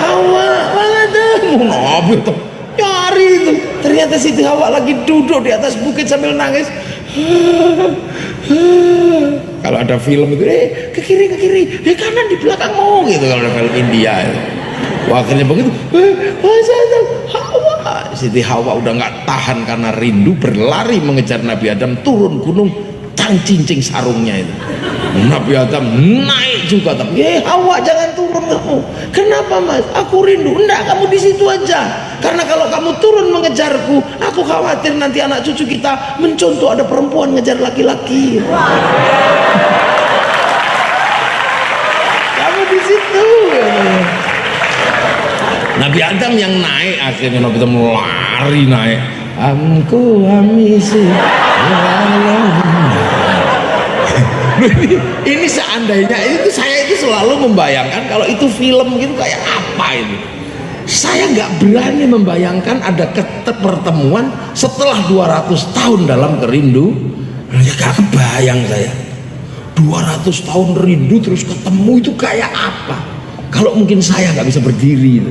Hawa, Bang Adam, Nabi itu nyari itu, ternyata Siti Hawa lagi duduk di atas bukit sambil nangis. Kalau ada film itu, ke kiri, kanan di belakangmu gitu, kalau ada film India itu. Akhirnya begitu, Hawa, Siti Hawa udah nggak tahan karena rindu, berlari mengejar Nabi Adam, turun gunung, cincing sarungnya itu. Nabi Adam naik juga, tapi Hawa jangan turun kamu. Kenapa mas? Aku rindu. Enggak, kamu di situ aja. Karena kalau kamu turun mengejarku, aku khawatir nanti anak cucu kita mencontoh ada perempuan ngejar laki-laki. Kamu di situ. Nabi Adam yang naik, akhirnya Nabi Adam lari naik. Amku amisi. Ini seandainya itu, saya itu selalu membayangkan kalau itu film gitu kayak apa ini. Saya nggak berani membayangkan ada pertemuan setelah 200 tahun dalam kerindu. Ya gak kebayang saya. 200 tahun rindu terus ketemu itu kayak apa? Kalau mungkin saya nggak bisa berdiri itu.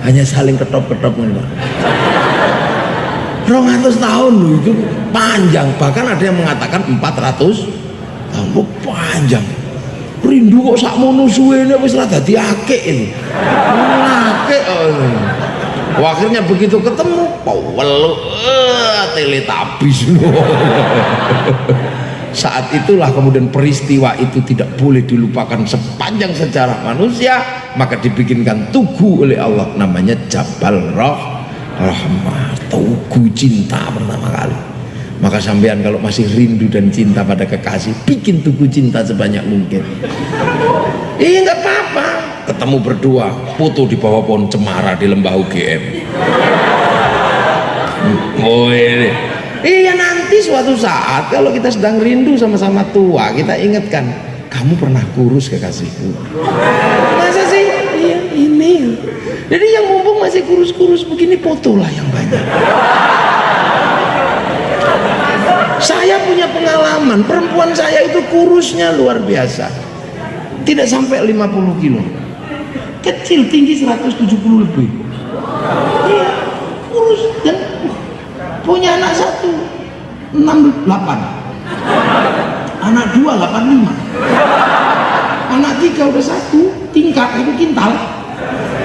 Hanya saling ketop-ketop gitu. 200 tahun loh, itu panjang. Bahkan ada yang mengatakan 400 tahun, panjang. Rindu kok sakmono suwene wis ra dadi akeh ini. Akeh. Akhirnya begitu ketemu, peluk teletabis. Saat itulah kemudian peristiwa itu tidak boleh dilupakan sepanjang sejarah manusia, maka dibikinkan tugu oleh Allah namanya Jabal Rahmah, tugu cinta pertama kali. Maka sampean kalau masih rindu dan cinta pada kekasih, bikin tugu cinta sebanyak mungkin. Iya nggak apa-apa, ketemu berdua, foto di bawah pohon cemara di lembah UGM. Oh ini, iya nanti suatu saat kalau kita sedang rindu sama-sama tua, kita ingatkan, kamu pernah kurus kekasihku. Masa sih? Iya ini. Jadi yang mumpung masih kurus-kurus begini, fotolah yang banyak. Saya punya pengalaman, perempuan saya itu kurusnya luar biasa, tidak sampai 50 kilo, kecil, tinggi 170 lebih. Iya, kurus, dan punya anak 1 68, anak 2 85, anak 3 udah 1 tingkat, 1 kintal,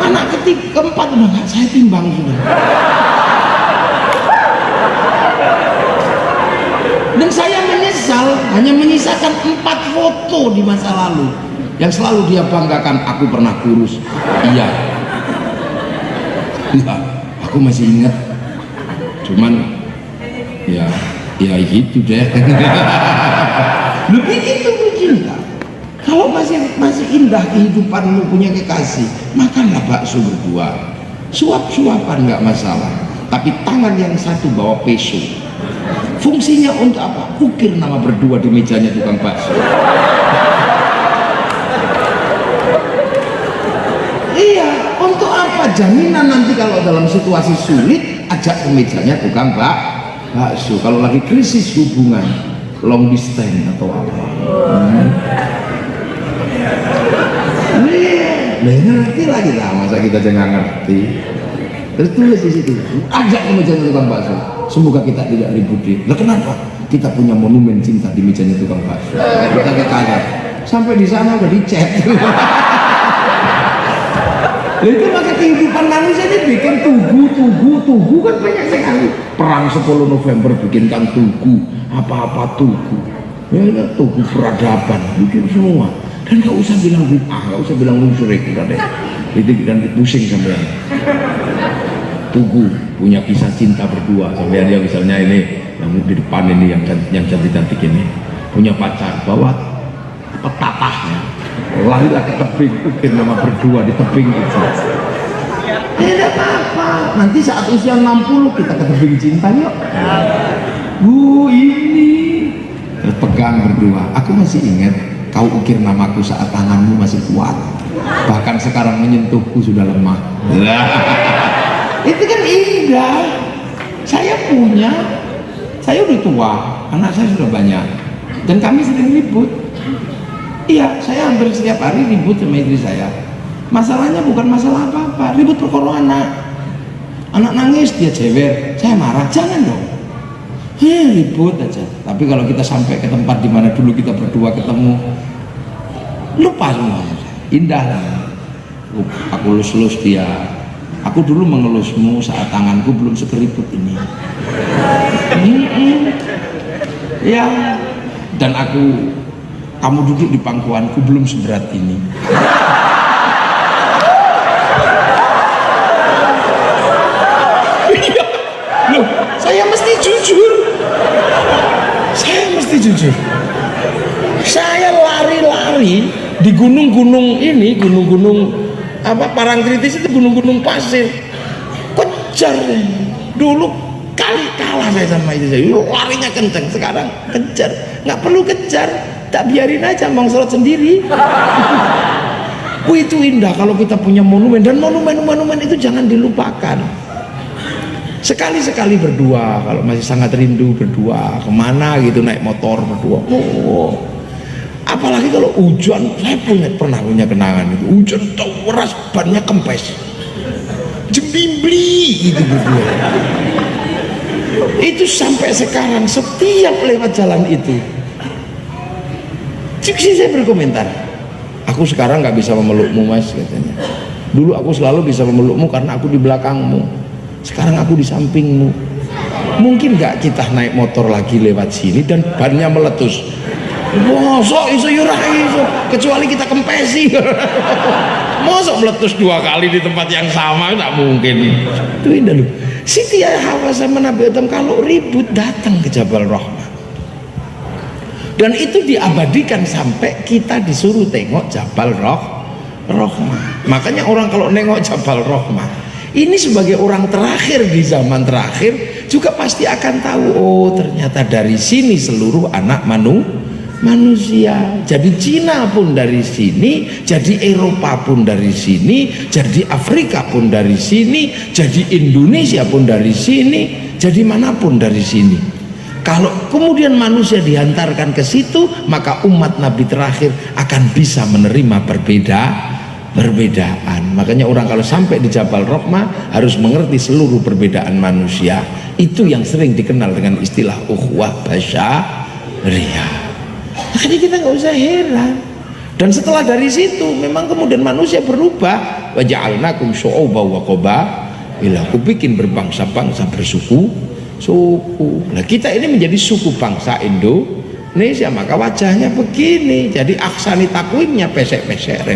anak keempat udah nggak saya timbang sudah. Dan saya menyesal hanya menyisakan 4 foto di masa lalu yang selalu dia banggakan. Aku pernah kurus, iya, aku masih ingat, cuman ya gitu deh. Lebih gitu cinta. Kalau masih indah kehidupanmu punya kekasih, makanlah bakso berdua, suap-suapan nggak masalah, tapi tangan yang satu bawa peso. Fungsinya untuk apa? Ukir nama berdua di mejanya tukang bakso. Iya, untuk apa? Jaminan nanti kalau dalam situasi sulit, ajak ke mejanya tukang bakso. Kalau lagi krisis hubungan, long distance atau apa. ngerti lah kita, masa kita jangan ngerti. Terus tulis di situ, ajak ke mejanya tukang bakso. Semoga kita tidak ribut di. Lah kenapa? Kita punya monumen cinta di mejanya tukang bakso. Kita ke kanan. Sampai di sana udah dicek. Itu maka kehidupan manusia ini bikin tugu kan banyak sekali. Perang 10 November bikinkan tugu, apa-apa tugu. Ya tugu peradaban, bikin semua. Dan gak usah bilang bid'ah, gak usah bilang musyrik, udah deh. Itu nanti pusing sampai. Tugu punya kisah cinta berdua sampai dia misalnya ini yang di depan ini yang cantik-cantik ini punya pacar bawa petatahnya larilah ke tebing bikin nama berdua di tebing itu. Tidak apa-apa, nanti saat usia 60 kita ke tebing cinta yuk. Ini terus pegang berdua. Aku masih ingat kau ukir namaku saat tanganmu masih kuat, bahkan sekarang menyentuhku sudah lemah. Itu kan indah. Saya udah tua, anak saya sudah banyak, dan kami sering ribut. Iya, saya hampir setiap hari ribut sama istri saya. Masalahnya bukan masalah apa-apa, ribut perkara anak nangis dia jewer, saya marah, jangan dong. Ribut aja. Tapi kalau kita sampai ke tempat di mana dulu kita berdua ketemu, lupa semua. Indah lah. Aku lus-lus dia. Aku dulu mengelusmu saat tanganku belum sekeriput ini. Ya, dan kamu duduk di pangkuanku belum seberat ini. Loh, saya mesti jujur. Saya lari-lari di gunung-gunung ini, gunung-gunung Parangtritis itu gunung-gunung pasir. Kejar dulu kali kalah saya sama itu saya. Larinya kencang, sekarang kejar. Nggak perlu kejar, tak biarin aja mangsolot sendiri. Itu indah kalau kita punya monumen, dan monumen itu jangan dilupakan. Sekali-sekali berdua, kalau masih sangat rindu berdua, kemana gitu naik motor berdua. Apalagi kalau hujan, saya pernah punya kenangan itu. Hujan deras, bannya kempes, jembimbli gitu berdua. Itu sampai sekarang setiap lewat jalan itu, saya berkomentar. Aku sekarang nggak bisa memelukmu mas katanya. Dulu aku selalu bisa memelukmu karena aku di belakangmu. Sekarang aku di sampingmu. Mungkin nggak kita naik motor lagi lewat sini dan bannya meletus. Mosok iso yurah iso, kecuali kita kempesi. Mosok meletus 2 kali di tempat yang sama, tak mungkin. Itu indah loh. Siti Hawa sama Nabi Adam kalau ribut datang ke Jabal Rahmah. Dan itu diabadikan sampai kita disuruh tengok Jabal Rahmah. Makanya orang kalau nengok Jabal Rahmah, ini sebagai orang terakhir di zaman terakhir juga pasti akan tahu, oh ternyata dari sini seluruh anak manusia. Jadi Cina pun dari sini, jadi Eropa pun dari sini, jadi Afrika pun dari sini, jadi Indonesia pun dari sini, jadi manapun dari sini. Kalau kemudian manusia dihantarkan ke situ, maka umat Nabi terakhir akan bisa menerima perbedaan. Makanya orang kalau sampai di Jabal Rahmah harus mengerti seluruh perbedaan manusia. Itu yang sering dikenal dengan istilah ukhuwah basyariyah. Makanya kita nggak usah heran. Dan setelah dari situ memang kemudian manusia berubah. Wa ja'alnakum syu'uban wa qabaila. Aku bikin berbangsa-bangsa, bersuku. Nah kita ini menjadi suku bangsa Indonesia, maka wajahnya begini. Jadi aksani takwimnya pesek-pesek,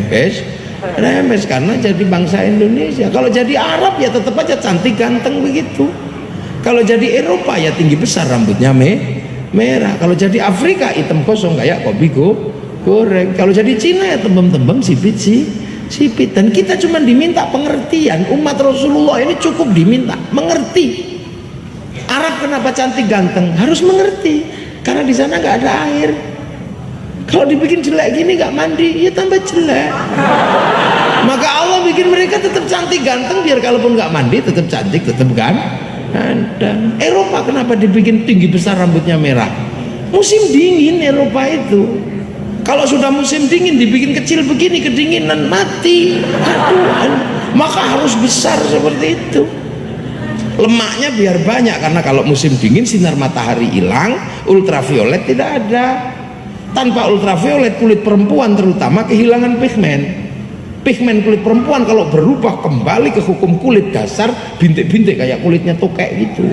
remes karena jadi bangsa Indonesia. Kalau jadi Arab ya tetap aja cantik ganteng begitu. Kalau jadi Eropa ya tinggi besar, rambutnya merah. Kalau jadi Afrika hitam kosong kayak kopi goreng. Kalau jadi Cina ya tembem-tembem sipit. Dan kita cuma diminta pengertian. Umat Rasulullah ini cukup diminta mengerti. Arab kenapa cantik ganteng? Harus mengerti, karena di sana nggak ada air. Kalau dibikin jelek gini nggak mandi, ya tambah jelek. Maka Allah bikin mereka tetap cantik ganteng, biar kalaupun nggak mandi tetap cantik, tetap ganteng. Eropa kenapa dibikin tinggi besar, rambutnya merah? Musim dingin Eropa itu. Kalau sudah musim dingin dibikin kecil begini, kedinginan mati. Aduh, maka harus besar seperti itu. Lemaknya biar banyak, karena kalau musim dingin sinar matahari hilang, ultraviolet tidak ada. Tanpa ultraviolet kulit perempuan terutama kehilangan pigmen. Pigmen kulit perempuan kalau berubah kembali ke hukum kulit dasar, bintik-bintik kayak kulitnya tokek gitu.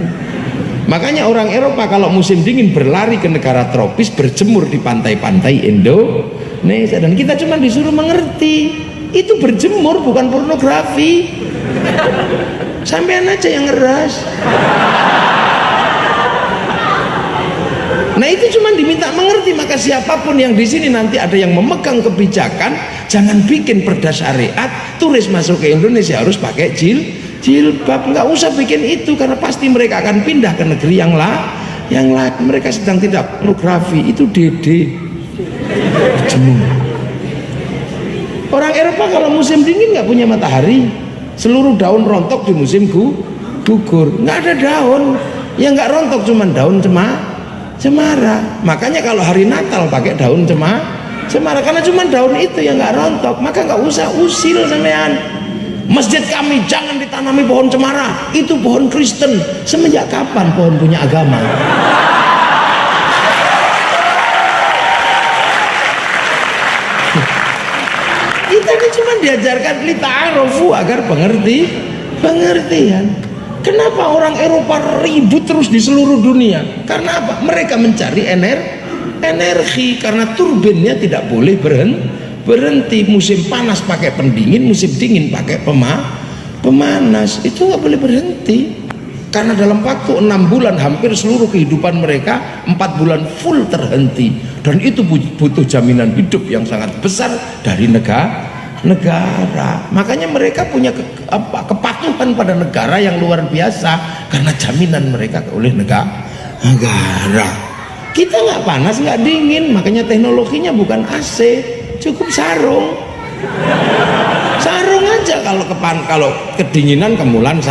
Makanya orang Eropa kalau musim dingin berlari ke negara tropis, berjemur di pantai-pantai Indonesia. Dan kita cuma disuruh mengerti, itu berjemur bukan pornografi. Sampean aja yang ngeras. Nah itu cuma diminta mengerti. Maka siapapun yang di sini nanti ada yang memegang kebijakan, jangan bikin perda syariat, turis masuk ke Indonesia harus pakai jilbab. Nggak usah bikin itu, karena pasti mereka akan pindah ke negeri yang lain. Mereka sedang tidak pornografi, itu dede jemur. Orang Eropa kalau musim dingin nggak punya matahari, seluruh daun rontok di musim gugur, nggak ada daun. Ya nggak rontok, cuman daun cemara. Makanya kalau hari Natal pakai daun cemara, karena cuma daun itu yang nggak rontok. Maka nggak usah usil sampean. Masjid kami jangan ditanami pohon cemara, itu pohon Kristen. Semenjak kapan pohon punya agama? Kita ini cuma diajarkan lita'arofu agar pengertian. Kenapa orang Eropa ribut terus di seluruh dunia? Karena apa? Mereka mencari energi, karena turbinnya tidak boleh berhenti. Musim panas pakai pendingin, musim dingin pakai pemanas. Itu nggak boleh berhenti, karena dalam waktu 6 bulan hampir seluruh kehidupan mereka 4 bulan full terhenti. Dan itu butuh jaminan hidup yang sangat besar dari negara. Makanya mereka punya kepatuhan pada negara yang luar biasa, karena jaminan mereka oleh negara. Kita nggak panas nggak dingin, makanya teknologinya bukan AC, cukup sarung aja. Kalau kedinginan kemulan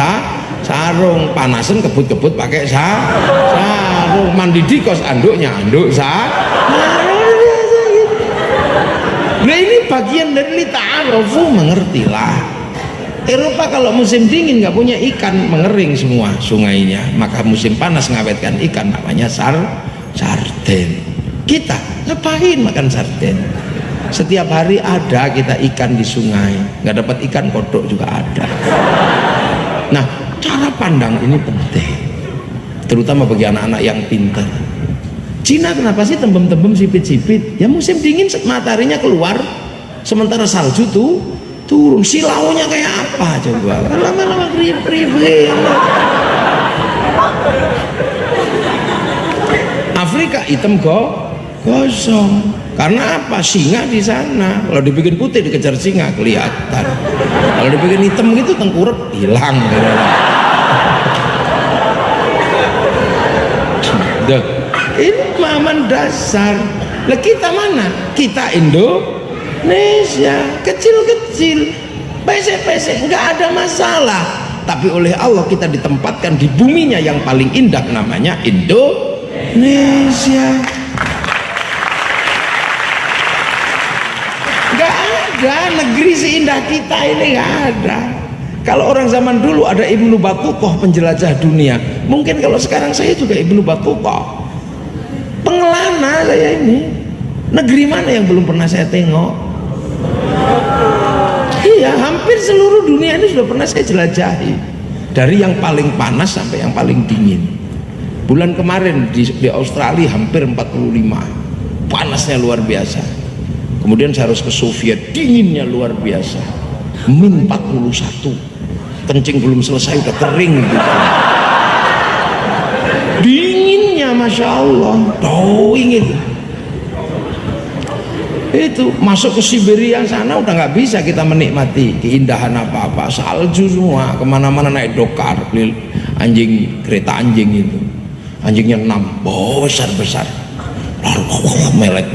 sarung, panasan kebut-kebut pakai sarung, mandi di kos anduk sarung. Nah ini bagian dari lita'arofu, mengertilah. Eropa kalau musim dingin nggak punya ikan, mengering semua sungainya, maka musim panas ngawetkan ikan, namanya sarden. Kita ngapain makan sarden? Setiap hari ada kita ikan di sungai, nggak dapat ikan kodok juga ada. Nah cara pandang ini penting, terutama bagi anak-anak yang pintar. Cina kenapa sih tembem-tembem sipit-sipit? Ya musim dingin mataharinya keluar, sementara salju tuh turun. Silaunya kayak apa coba? Lama-lama krip-krip. Afrika hitam gosong. Karena apa? Singa di sana. Kalau dibikin putih dikejar singa kelihatan. Kalau dibikin hitam gitu tengkurap hilang. Ini pemahaman dasar. Lah kita mana? Kita Indonesia, kecil-kecil, pesek-pesek, nggak ada masalah. Tapi oleh Allah kita ditempatkan di buminya yang paling indah, namanya Indonesia. Nggak ada negeri seindah kita ini, nggak ada. Kalau orang zaman dulu ada Ibnu Battuta, penjelajah dunia. Mungkin kalau sekarang saya juga Ibnu Battuta, pengelana saya ini. Negeri mana yang belum pernah saya tengok? Iya, hampir seluruh dunia ini sudah pernah saya jelajahi, dari yang paling panas sampai yang paling dingin. Bulan kemarin di Australia hampir 45, panasnya luar biasa. Kemudian saya harus ke Soviet, dinginnya luar biasa, min 41, kencing belum selesai udah kering gitu. Dinginnya Masya Allah, ingin itu masuk ke Siberia sana udah nggak bisa kita menikmati keindahan apa-apa, salju semua, kemana-mana naik dokar, anjing, kereta anjing itu, anjingnya 6, besar, melet,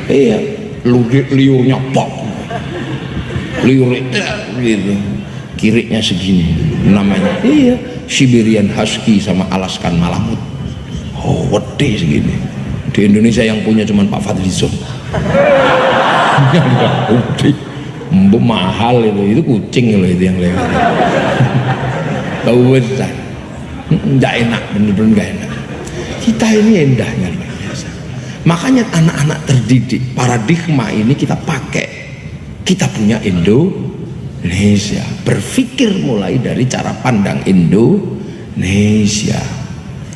iya, liurnya pop, liur gitu, kiriknya segini, namanya, iya, Siberian Husky sama Alaskan Malamut, gede segini. Di Indonesia yang punya cuma Pak Fadlizon. Yahudi mahal itu kucing loh itu yang lewat. Tahu besar, nggak enak, bener-bener nggak enak. Kita ini indahnya luar biasa. Makanya anak-anak terdidik, paradigma ini kita pakai. Kita punya Indonesia, berpikir mulai dari cara pandang Indonesia.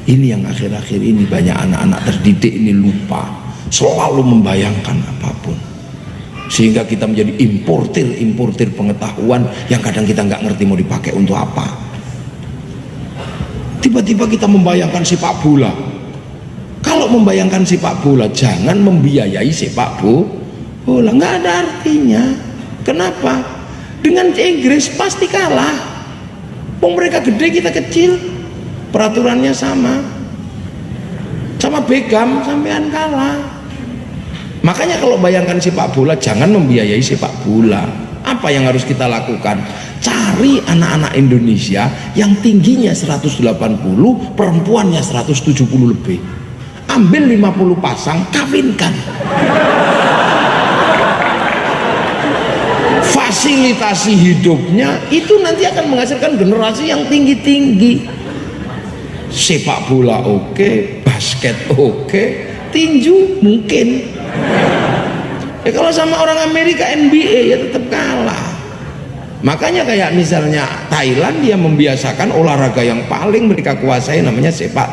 Ini yang akhir-akhir ini banyak anak-anak terdidik ini lupa, selalu membayangkan apapun, sehingga kita menjadi importir pengetahuan yang kadang kita nggak ngerti mau dipakai untuk apa. Tiba-tiba kita membayangkan sepak bola. Kalau membayangkan sepak bola, jangan membiayai sepak bola, nggak ada artinya. Kenapa? Dengan Inggris pasti kalah. Mereka gede, kita kecil, peraturannya sama Beckham sampean kalah. Makanya kalau bayangkan sepak bola, jangan membiayai sepak bola. Apa yang harus kita lakukan? Cari anak-anak Indonesia yang tingginya 180, perempuannya 170 lebih. Ambil 50 pasang, kawinkan. Fasilitasi hidupnya itu nanti akan menghasilkan generasi yang tinggi-tinggi. Sepak bola oke, basket oke, tinju mungkin. Kalau sama orang Amerika NBA ya tetap kalah. Makanya kayak misalnya Thailand, dia membiasakan olahraga yang paling mereka kuasai namanya sepak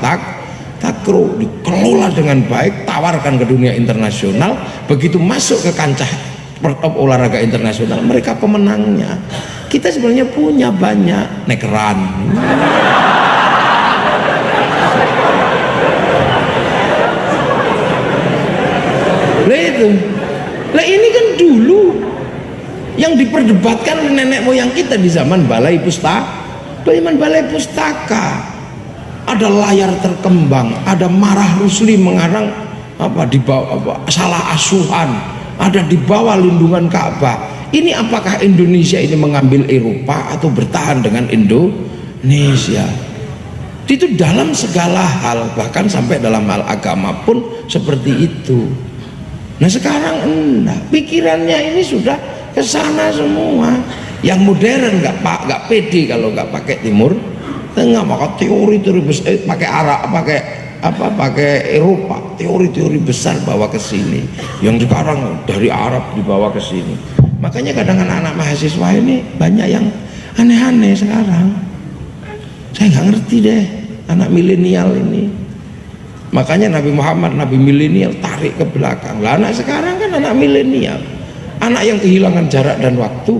takraw, dikelola dengan baik, tawarkan ke dunia internasional. Begitu masuk ke kancah olahraga internasional, mereka pemenangnya. Kita sebenarnya punya banyak nekeran. Lah ini kan dulu yang diperdebatkan nenek moyang kita di zaman balai pustaka. Ada layar terkembang, ada Marah Rusli mengarang di bawah salah asuhan, ada di bawah lindungan Ka'bah. Ini apakah Indonesia ini mengambil Eropa atau bertahan dengan Indonesia? Itu dalam segala hal, bahkan sampai dalam hal agama pun seperti itu. Nah sekarang enggak, pikirannya ini sudah ke sana semua. Yang modern nggak pede kalau nggak pakai Timur Tengah, maka teori pakai Arab, pakai Eropa, teori besar bawa ke sini. Yang sekarang dari Arab dibawa ke sini. Makanya kadang anak-anak mahasiswa ini banyak yang aneh-aneh sekarang. Saya nggak ngerti deh anak milenial ini. Makanya Nabi Muhammad, Nabi milenial, tarik ke belakang. Lah anak sekarang kan anak milenial, anak yang kehilangan jarak dan waktu.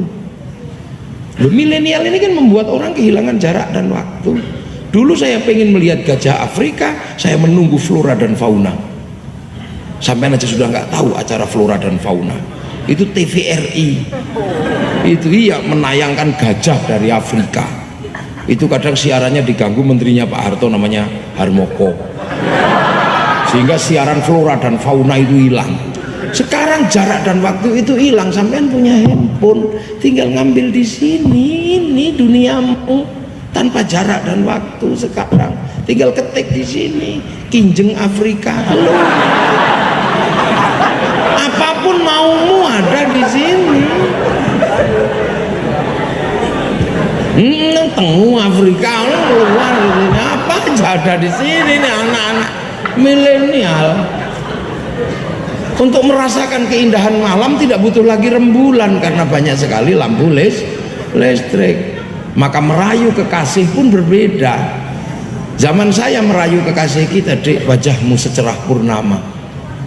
Loh, milenial ini kan membuat orang kehilangan jarak dan waktu. Dulu saya pengen melihat gajah Afrika, saya menunggu flora dan fauna. Sampai aja sudah nggak tahu acara flora dan fauna. Itu TVRI. Itu iya menayangkan gajah dari Afrika. Itu kadang siarannya diganggu menterinya Pak Harto, namanya Harmoko. Sehingga siaran flora dan fauna itu hilang. Sekarang jarak dan waktu itu hilang. Sampean punya handphone, tinggal ngambil di sini. Ini duniamu tanpa jarak dan waktu. Sekarang tinggal ketik di sini, Kinjeng Afrika. Halo. Apapun maumu ada di sini. Tengah Afrika, keluar di sini. Apa aja ada di sini nih anak-anak milenial. Untuk merasakan keindahan malam tidak butuh lagi rembulan karena banyak sekali lampu listrik. Maka merayu kekasih pun berbeda. Zaman saya merayu kekasih kita, Dek, wajahmu secerah purnama.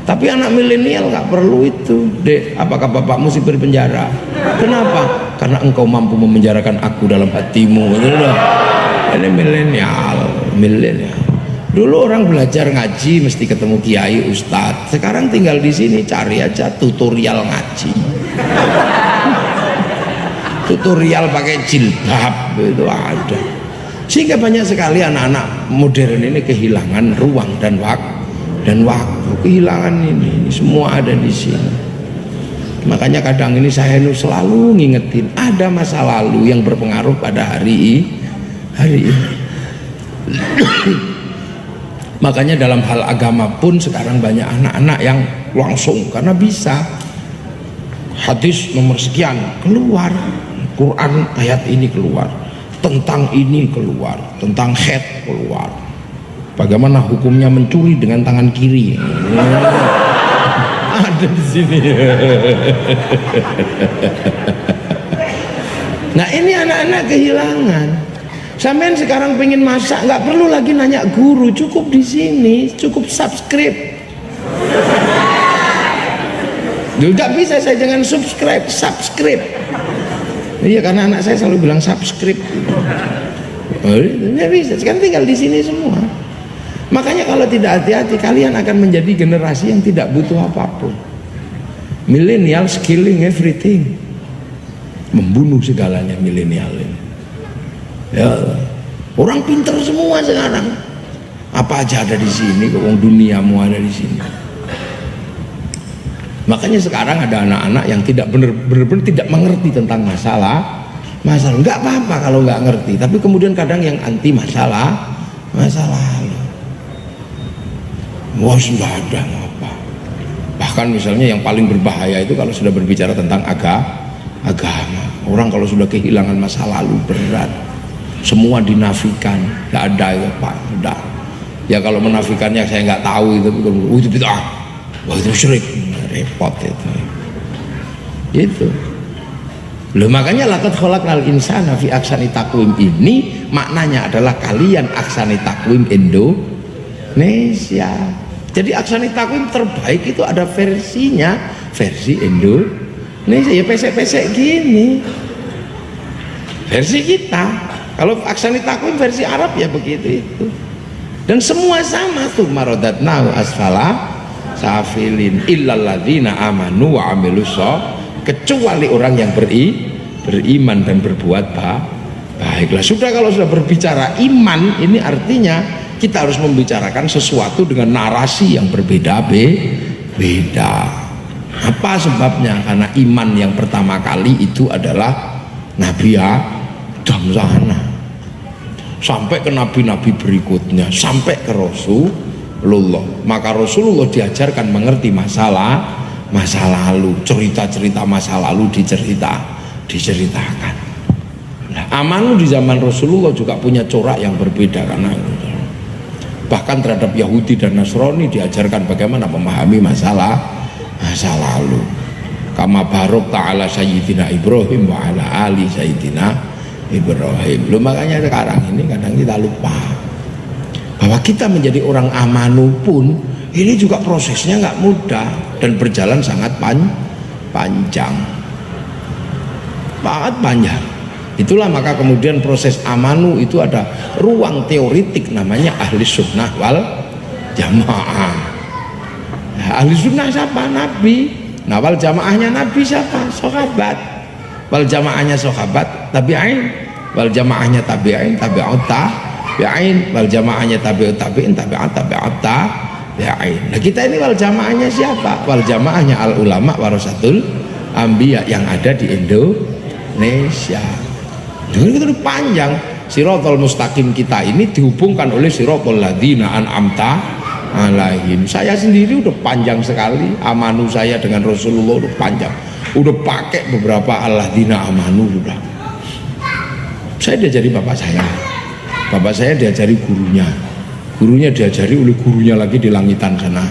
Tapi anak milenial nggak perlu itu. Dek, apakah bapakmu sipir penjara? Kenapa? Karena engkau mampu memenjarakan aku dalam hatimu. Ini milenial. Dulu orang belajar ngaji mesti ketemu kiai, ustadz. Sekarang tinggal di sini cari aja tutorial ngaji. Tutorial pakai jilbab itu ada. Sehingga banyak sekali anak-anak modern ini kehilangan ruang dan waktu. Kehilangan ini semua ada di sini. Makanya kadang ini saya selalu ngingetin ada masa lalu yang berpengaruh pada hari ini. Makanya dalam hal agama pun sekarang banyak anak-anak yang langsung, karena bisa. Hadis nomor sekian keluar, Quran ayat ini keluar, tentang ini keluar, tentang head keluar. Bagaimana hukumnya mencuri dengan tangan kiri? Ada di sini. Nah ini anak-anak kehilangan. Sampean sekarang pengen masak, nggak perlu lagi nanya guru, cukup di sini, cukup subscribe. Nggak bisa saya jangan subscribe. Iya, karena anak saya selalu bilang subscribe. Nggak bisa, sekarang tinggal di sini semua. Makanya kalau tidak hati-hati, kalian akan menjadi generasi yang tidak butuh apapun. Millennial killing everything, membunuh segalanya milenial ini. Ya, orang pintar semua sekarang. Apa aja ada di sini, orang duniamu ada di sini. Makanya sekarang ada anak-anak yang tidak benar-benar tidak mengerti tentang masalah. Nggak apa-apa kalau nggak ngerti, tapi kemudian kadang yang anti masalah lalu. Wah, sudah ada apa? Bahkan misalnya yang paling berbahaya itu kalau sudah berbicara tentang agama. Orang kalau sudah kehilangan masa lalu berat, semua dinafikan, nggak ada ya Pak, udah. Ya kalau menafikannya saya nggak tahu itu bid'ah, wah itu syirik, repot itu. Itu. Loh, makanya laqad khalaqnal insana fi ahsani taqwim ini maknanya adalah kalian ahsani taqwim Indonesia. Jadi ahsani taqwim terbaik itu ada versinya, versi Indonesia. Ya pesek-pesek gini versi kita. Kalau ahsani taqwim versi Arab ya begitu itu. Dan semua sama tuh, marodatnahu asfala safilin illal ladzina amanu wa amilus kecuali orang yang beriman dan berbuat baiklah. Sudah, kalau sudah berbicara iman, ini artinya kita harus membicarakan sesuatu dengan narasi yang berbeda-beda. Apa sebabnya? Karena iman yang pertama kali itu adalah Nabi Adam sana, sampai ke nabi-nabi berikutnya, sampai ke Rasulullah. Maka Rasulullah diajarkan mengerti masa lalu, cerita-cerita masa lalu diceritakan. Nah, Amanu di zaman Rasulullah juga punya corak yang berbeda, karena bahkan terhadap Yahudi dan Nasrani diajarkan bagaimana memahami masa lalu. Kama barok ta'ala sayyidina Ibrahim wa ala ali sayyidina Ibrahim. Loh, makanya sekarang ini kadang kita lupa bahwa kita menjadi orang amanu pun ini juga prosesnya nggak mudah dan berjalan sangat panjang. Itulah maka kemudian proses amanu itu ada ruang teoritik namanya ahli sunnah wal jamaah. Nah, ahli sunnah siapa? Nabi. Nah, wal jamaahnya Nabi siapa? Sahabat. Wal jamaahnya sahabat tabi'in, wal jamaahnya tabi'in tabi'ut tabi'in, wal jamaahnya tabi'ut tabi'in tabi'ut tabi'in. Nah, kita ini wal jamaahnya siapa? Wal jamaahnya al ulama warasatul anbiya yang ada di Indonesia. Jadi itu panjang. Siratal mustaqim kita ini dihubungkan oleh siratal ladzina an'amta alaihim. Saya sendiri udah panjang sekali amanu saya dengan Rasulullah, udah panjang. Udah pakai beberapa alladzina amanu sudah. Saya diajari bapak saya diajari gurunya diajari oleh gurunya lagi di langitan sana.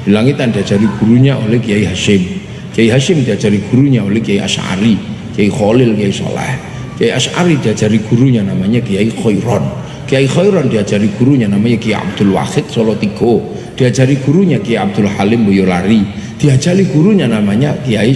Di langitan diajari gurunya oleh Kiai Hashim diajari gurunya oleh Kiai Asy'ari, Kiai Khalil, Kiai Soleh. Kiai Asy'ari diajari gurunya namanya Kiai Khairon. Kiai Khairon diajari gurunya namanya Kiai Abdul Wahid Solo Tigo. Diajari gurunya Kiai Abdul Halim Boyolali. Diajari gurunya namanya Kiai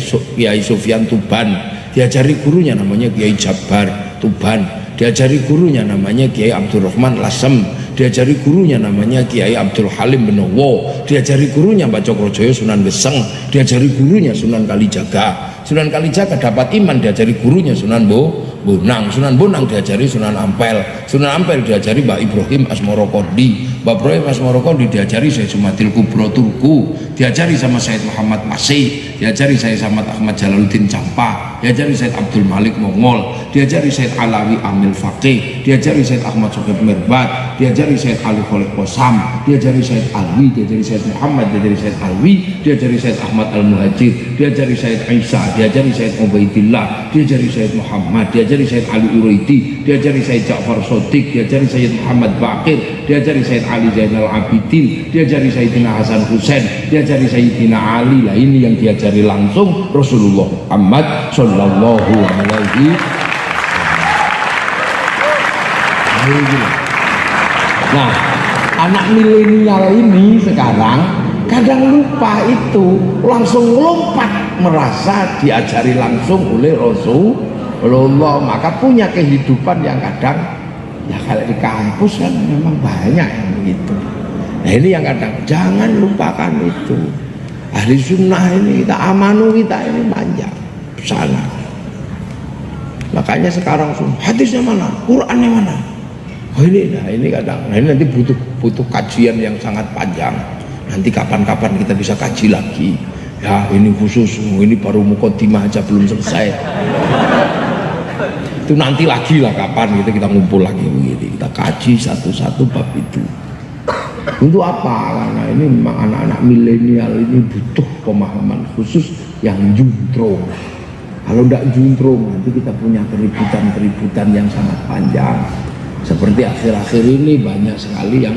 Sufyan Tuban. Diajari gurunya namanya Kiai Jabar Tuban. Diajari gurunya namanya Kiai Abdurrahman Lasem. Diajari gurunya namanya Kiai Abdul Halim Benowo. Diajari gurunya Mbak Cokrojoyo Sunan Beseng. Diajari gurunya Sunan Kalijaga. Sunan Kalijaga dapat iman diajari gurunya Sunan Bonang. Sunan Bonang diajari Sunan Ampel. Sunan Ampel diajari Mbak Ibrahim Asmoro Kondi. Mbak Ibrahim Asmoro Kondi diajari Syekh Sumadil Kubro Turku. diajari sama Sayyid Muhammad Masih, diajari Sayyid Ahmad Jalaluddin Campa, diajari Sayyid Abdul Malik Mongol, diajari Sayyid Alawi Amil Faqih, diajari Sayyid Ahmad Sohib Mirbat, diajari Sayyid Ali Khalid Qosam, diajari Sayyid Alwi, diajari Sayyid Muhammad, diajari Sayyid Alwi, diajari Sayyid Ahmad Al-Muhajir, diajari Sayyid Isa, diajari Sayyid Ubaidillah, diajari Sayyid Muhammad, diajari Sayyid Ali Uraidi, diajari Sayyid Ja'far Shodiq, diajari Sayyid Muhammad Baqir, diajari Sayyid Ali Zainal Abidin, diajari Sayyidina Hasan Husain, diajari Sayyidina Ali. Lah ini yang diajari langsung Rasulullah Muhammad Sallallahu Alaihi Wasallam. Nah, anak milenial ini sekarang kadang lupa itu, langsung lompat merasa diajari langsung oleh Rasulullah, maka punya kehidupan yang kadang ya kalau di kampus kan memang banyak yang begitu. Nah ini yang kadang jangan lupakan itu. Ahli sunnah ini kita amanu, kita ini panjang sana. Makanya sekarang hadisnya mana, Qurannya mana? Oh ini, nah ini kadang, nah ini nanti butuh kajian yang sangat panjang. Nanti kapan-kapan kita bisa kaji lagi. Ya ini khusus, ini baru muqaddimah aja belum selesai. Itu nanti lagi lah kapan kita ngumpul lagi begini, kita kaji satu-satu bab itu. Untuk apa? Karena ini memang anak-anak milenial ini butuh pemahaman khusus yang juntrung. Kalau tidak juntrung nanti kita punya keributan-keributan yang sangat panjang. Seperti akhir-akhir ini banyak sekali yang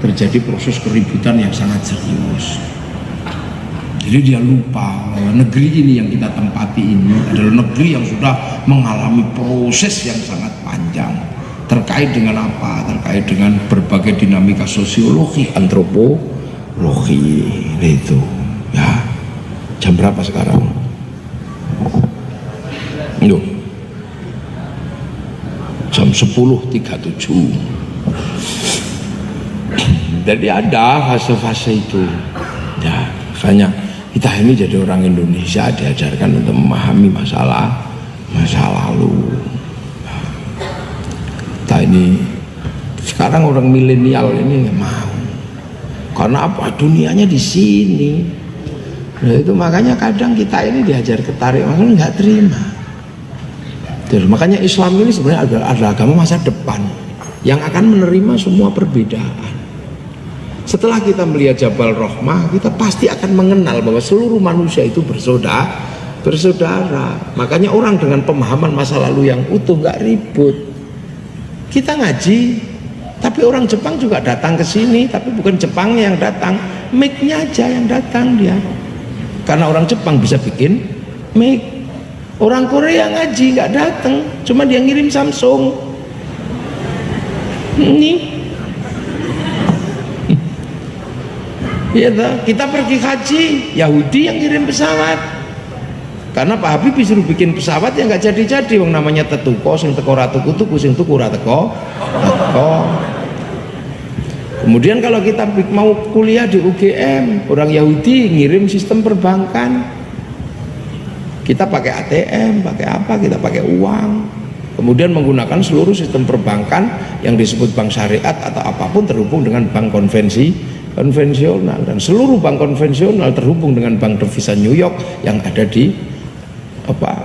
terjadi proses keributan yang sangat serius. Jadi dia lupa bahwa negeri ini yang kita tempati ini adalah negeri yang sudah mengalami proses yang sangat panjang. Terkait dengan apa? Terkait dengan berbagai dinamika sosiologi, antropologi itu. Ya, jam berapa sekarang? Yuk, jam 10.37. Jadi ada fase-fase itu. Ya, makanya kita ini jadi orang Indonesia diajarkan untuk memahami masa lalu. Kita ini sekarang orang milenial ini nggak mau, karena apa? Dunianya di sini. Nah, itu makanya kadang kita ini diajar ketarik, makanya nggak terima. Terus, makanya Islam ini sebenarnya adalah agama masa depan yang akan menerima semua perbedaan. Setelah kita melihat Jabal Rahmah, kita pasti akan mengenal bahwa seluruh manusia itu bersaudara. Makanya orang dengan pemahaman masa lalu yang utuh nggak ribut. Kita ngaji, tapi orang Jepang juga datang ke sini, tapi bukan Jepangnya yang datang, mic-nya aja yang datang dia. Karena orang Jepang bisa bikin mic. Orang Korea ngaji nggak datang, cuma dia ngirim Samsung. Ini, ya kita pergi haji, Yahudi yang ngirim pesawat. Karena Pak Habib disuruh bikin pesawat yang nggak jadi-jadi, wong namanya tetuko, sing teko ra tuku, sing tuku ra teko. Kemudian kalau kita mau kuliah di UGM, orang Yahudi ngirim sistem perbankan. Kita pakai ATM, pakai apa? Kita pakai uang. Kemudian menggunakan seluruh sistem perbankan yang disebut bank syariat atau apapun terhubung dengan bank konvensional, dan seluruh bank konvensional terhubung dengan bank devisa New York yang ada di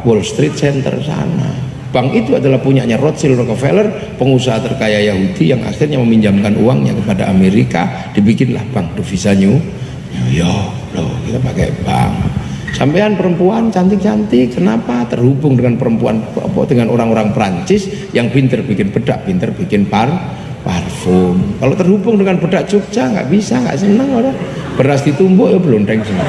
Wall Street Center sana. Bank itu adalah punyanya Rothschild Rockefeller, pengusaha terkaya Yahudi yang akhirnya meminjamkan uangnya kepada Amerika, dibikinlah bank devisa New York. Loh, kita pakai bank. Sampean perempuan cantik-cantik, kenapa? Terhubung dengan perempuan, dengan orang-orang Prancis yang pinter bikin bedak, pinter bikin parfum. Kalau terhubung dengan bedak Jogja nggak bisa, nggak senang orang. Beras ditumbuk ya belondeng semua.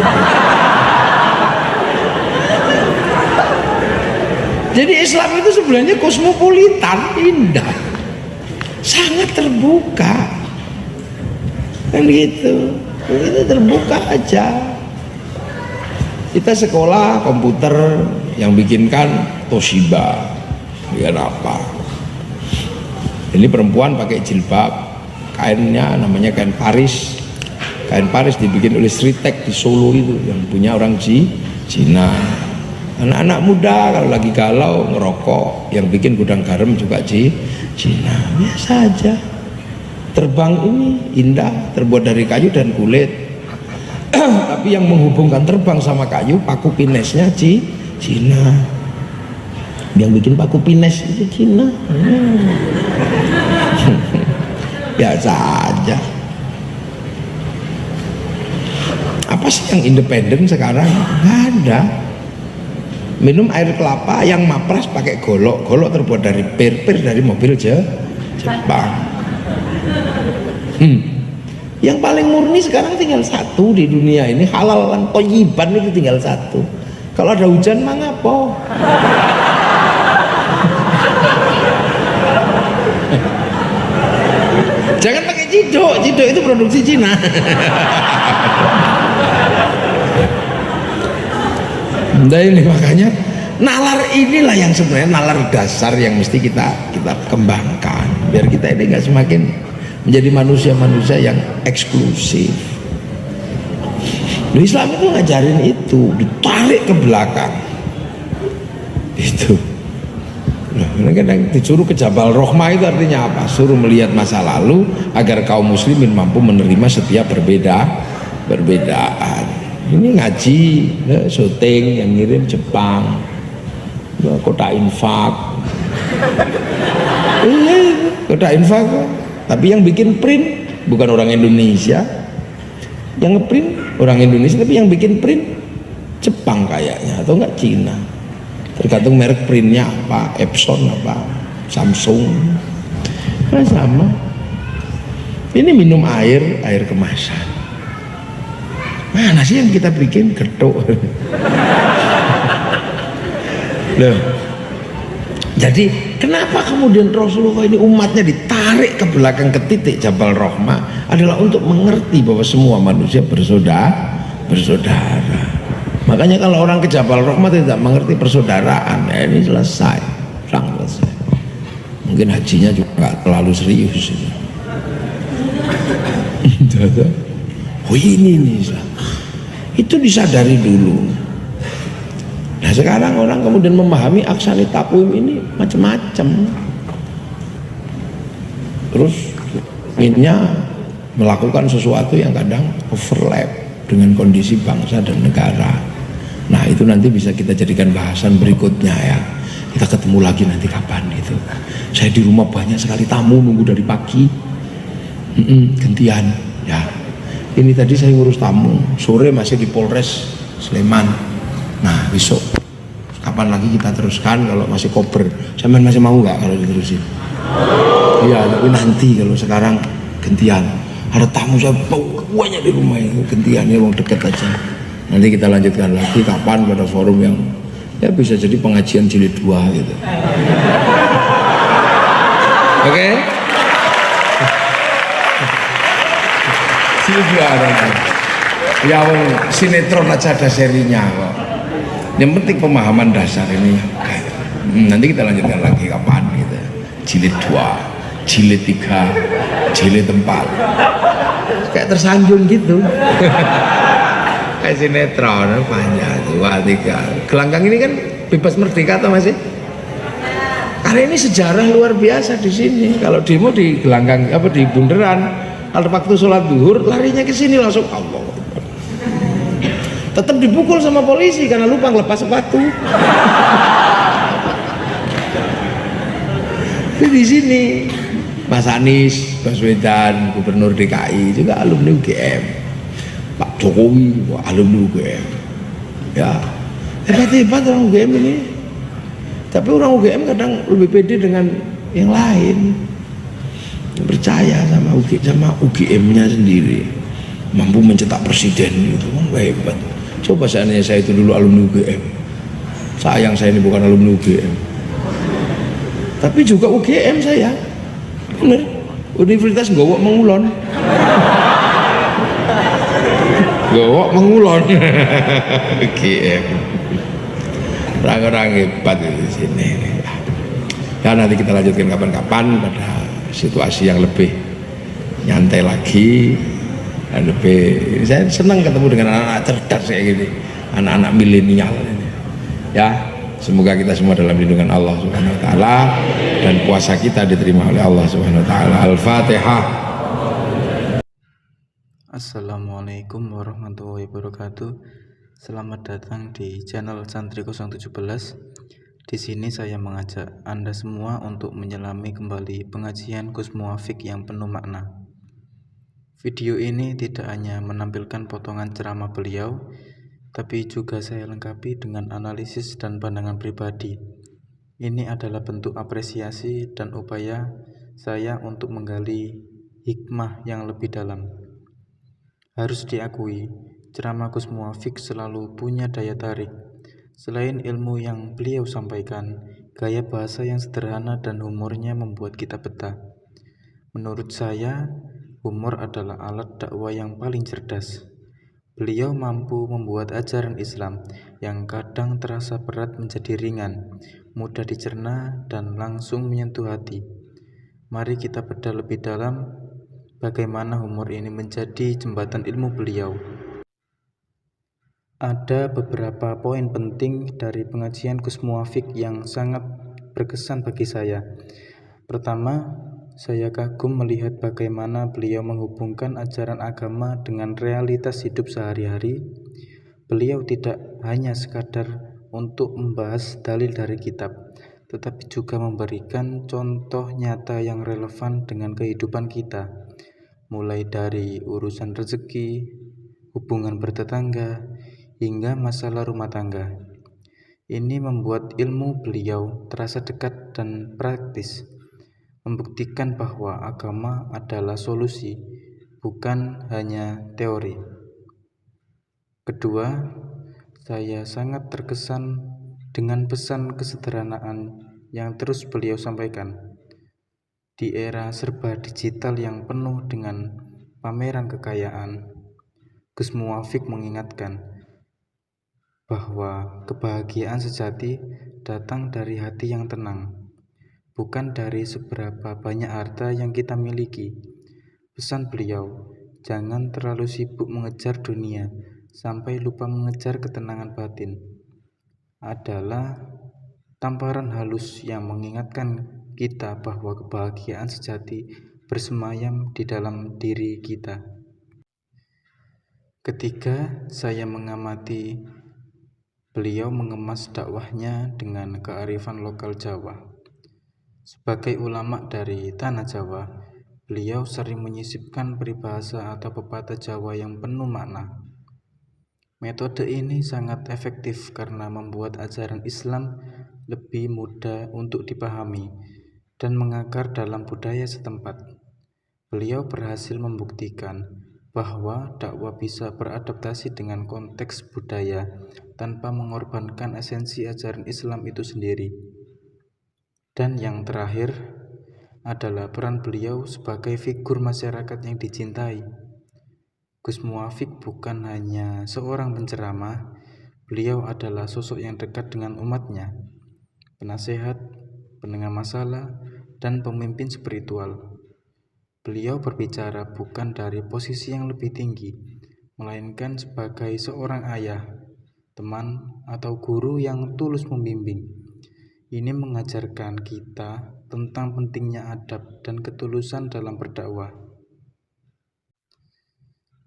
Jadi Islam itu sebenarnya kosmopolitan, indah, sangat terbuka, kan gitu. Itu terbuka aja. Kita sekolah komputer yang bikinkan Toshiba, bikin apa? Ini perempuan pakai jilbab, kainnya namanya kain Paris. Kain Paris dibikin oleh Sritek di Solo itu, yang punya orang Cina. Anak-anak muda kalau lagi galau ngerokok, yang bikin gudang garam juga Cina. Biasa aja. Terbang ini indah, terbuat dari kayu dan kulit. Tapi yang menghubungkan terbang sama kayu paku pinesnya Cina. Yang bikin paku pines itu Cina. Biasa aja. Apa sih yang independen sekarang? Nggak ada. Minum air kelapa yang mapras pakai golok terbuat dari pir dari mobil Jepang. Yang paling murni sekarang tinggal satu di dunia ini, halalan thayyiban itu tinggal satu. Kalau ada hujan mah ngapo? Jangan pakai ciduk itu produksi Cina. Nah ini makanya nalar inilah yang sebenarnya nalar dasar yang mesti kita kembangkan biar kita ini nggak semakin menjadi manusia-manusia yang eksklusif. Islam itu ngajarin itu, ditarik ke belakang. Itu. Nah, kadang disuruh ke Jabal Rohmah itu artinya apa? Suruh melihat masa lalu agar kaum muslimin mampu menerima setiap perbedaan. Ini ngaji, syuting yang ngirim Jepang, kota infak. Kota infak. Tapi yang bikin print bukan orang Indonesia, yang ngeprint orang Indonesia, tapi yang bikin print Jepang kayaknya atau enggak Cina, tergantung merek printnya apa, Epson apa, Samsung, nah, sama. Ini minum air kemasan, mana sih yang kita bikin getuk? Loh, jadi kenapa kemudian Rasulullah ini umatnya ditarik ke belakang ke titik Jabal Rohmah adalah untuk mengerti bahwa semua manusia bersaudara. Makanya kalau orang ke Jabal Rohmah tidak mengerti persaudaraan, ya ini selesai. Mungkin hajinya juga nggak terlalu serius. Oh ini nih, itu disadari dulu. Nah sekarang orang kemudian memahami aksani takwim ini macam-macam. Terus inginnya melakukan sesuatu yang kadang overlap dengan kondisi bangsa dan negara. Nah itu nanti bisa kita jadikan bahasan berikutnya ya. Kita ketemu lagi nanti kapan gitu. Saya di rumah banyak sekali tamu nunggu dari pagi. Gantian ya. Ini tadi saya ngurus tamu, sore masih di Polres Sleman. Nah besok kapan lagi kita teruskan kalau masih kober? Sampean masih mau nggak kalau diterusin? Iya, tapi nanti kalau sekarang gantian. Ada tamu saya banyak di rumah ini, gantian ya, wong deket aja. Nanti kita lanjutkan lagi kapan pada forum yang ya bisa jadi pengajian jilid 2 gitu. Oke? Jilid 2 nanti. Ya sinetron aja ada serinya kok. Yang penting pemahaman dasar ini. Nanti kita lanjutkan lagi kapan gitu. Jilid 2, jilid 3, jilid 4. Kayak tersanjung gitu. Kayak sinetron panjang 2, 3. Gelanggang ini kan bebas merdeka atau masih? Karena ini sejarah luar biasa di sini. Kalau demo di Gelanggang apa di Bundaran, kalau waktu sholat zuhur larinya ke sini langsung Allah. Tetap dipukul sama polisi karena lupa ngelepas sepatu. Di sini Mas Anies Baswedan, Gubernur DKI juga alumni UGM. Pak Jokowi alumni UGM. Ya hebat-hebat orang UGM ini. Tapi orang UGM kadang lebih pede dengan yang lain. Percaya sama UGM-nya sendiri. Mampu mencetak presiden itu hebat. Coba seandainya saya itu dulu alumni UGM. Sayang saya ini bukan alumni UGM. Tapi juga UGM saya. Bener. Universitas Gowok Mengulon. Gowok Mengulon. UGM. Orang-orang hebat di sini. Ya nanti kita lanjutkan kapan-kapan pada situasi yang lebih nyantai lagi. Dan lebih, saya senang ketemu dengan anak-anak cerdas kayak gini, anak-anak milenial ini. Ya, semoga kita semua dalam lindungan Allah Subhanahu Wa Taala dan puasa kita diterima oleh Allah Subhanahu Wa Taala. Al-Fatihah. Assalamualaikum warahmatullahi wabarakatuh. Selamat datang di channel Santri 017. Di sini saya mengajak Anda semua untuk menyelami kembali pengajian Gus Muwafiq yang penuh makna. Video ini tidak hanya menampilkan potongan ceramah beliau, tapi juga saya lengkapi dengan analisis dan pandangan pribadi. Ini adalah bentuk apresiasi dan upaya saya untuk menggali hikmah yang lebih dalam. Harus diakui, ceramah Gus Muwafiq selalu punya daya tarik. Selain ilmu yang beliau sampaikan, gaya bahasa yang sederhana dan humornya membuat kita betah. Menurut saya, humor adalah alat dakwah yang paling cerdas. Beliau mampu membuat ajaran Islam yang kadang terasa berat menjadi ringan, mudah dicerna, dan langsung menyentuh hati. Mari kita bedah lebih dalam bagaimana humor ini menjadi jembatan ilmu beliau. Ada beberapa poin penting dari pengajian Gus Muwafiq yang sangat berkesan bagi saya. Pertama, saya kagum melihat bagaimana beliau menghubungkan ajaran agama dengan realitas hidup sehari-hari. Beliau tidak hanya sekadar untuk membahas dalil dari kitab, tetapi juga memberikan contoh nyata yang relevan dengan kehidupan kita, mulai dari urusan rezeki, hubungan bertetangga, hingga masalah rumah tangga. Ini membuat ilmu beliau terasa dekat dan praktis, membuktikan bahwa agama adalah solusi, bukan hanya teori. Kedua, saya sangat terkesan dengan pesan kesederhanaan yang terus beliau sampaikan. Di era serba digital yang penuh dengan pameran kekayaan, Gus Muwafiq mengingatkan bahwa kebahagiaan sejati datang dari hati yang tenang, bukan dari seberapa banyak harta yang kita miliki. Pesan beliau, jangan terlalu sibuk mengejar dunia sampai lupa mengejar ketenangan batin, adalah tamparan halus yang mengingatkan kita bahwa kebahagiaan sejati bersemayam di dalam diri kita. Ketiga, saya mengamati beliau mengemas dakwahnya dengan kearifan lokal Jawa. Sebagai ulama dari tanah Jawa, beliau sering menyisipkan peribahasa atau pepatah Jawa yang penuh makna. Metode ini sangat efektif karena membuat ajaran Islam lebih mudah untuk dipahami dan mengakar dalam budaya setempat. Beliau berhasil membuktikan bahwa dakwah bisa beradaptasi dengan konteks budaya tanpa mengorbankan esensi ajaran Islam itu sendiri. Dan yang terakhir adalah peran beliau sebagai figur masyarakat yang dicintai. Gus Muwafiq bukan hanya seorang penceramah, beliau adalah sosok yang dekat dengan umatnya, penasehat, penengah masalah, dan pemimpin spiritual. Beliau berbicara bukan dari posisi yang lebih tinggi, melainkan sebagai seorang ayah, teman, atau guru yang tulus membimbing. Ini mengajarkan kita tentang pentingnya adab dan ketulusan dalam berdakwah.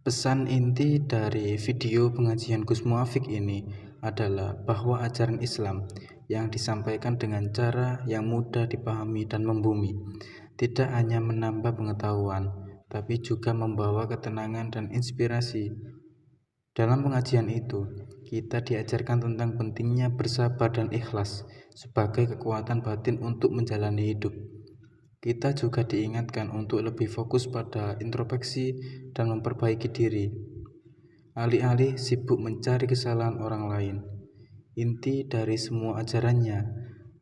Pesan inti dari video pengajian Gus Muwafiq ini adalah bahwa ajaran Islam yang disampaikan dengan cara yang mudah dipahami dan membumi tidak hanya menambah pengetahuan, tapi juga membawa ketenangan dan inspirasi. Dalam pengajian itu, kita diajarkan tentang pentingnya bersabar dan ikhlas sebagai kekuatan batin untuk menjalani hidup. Kita juga diingatkan untuk lebih fokus pada introspeksi dan memperbaiki diri, alih-alih sibuk mencari kesalahan orang lain. Inti dari semua ajarannya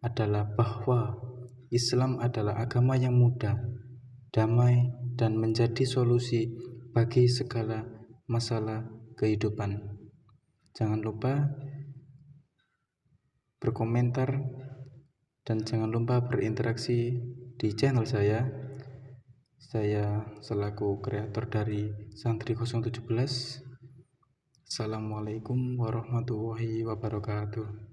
adalah bahwa Islam adalah agama yang mudah, damai, dan menjadi solusi bagi segala masalah kehidupan. Jangan lupa berkomentar dan jangan lupa berinteraksi di channel saya. Saya selaku kreator dari Santri 017. Assalamualaikum warahmatullahi wabarakatuh.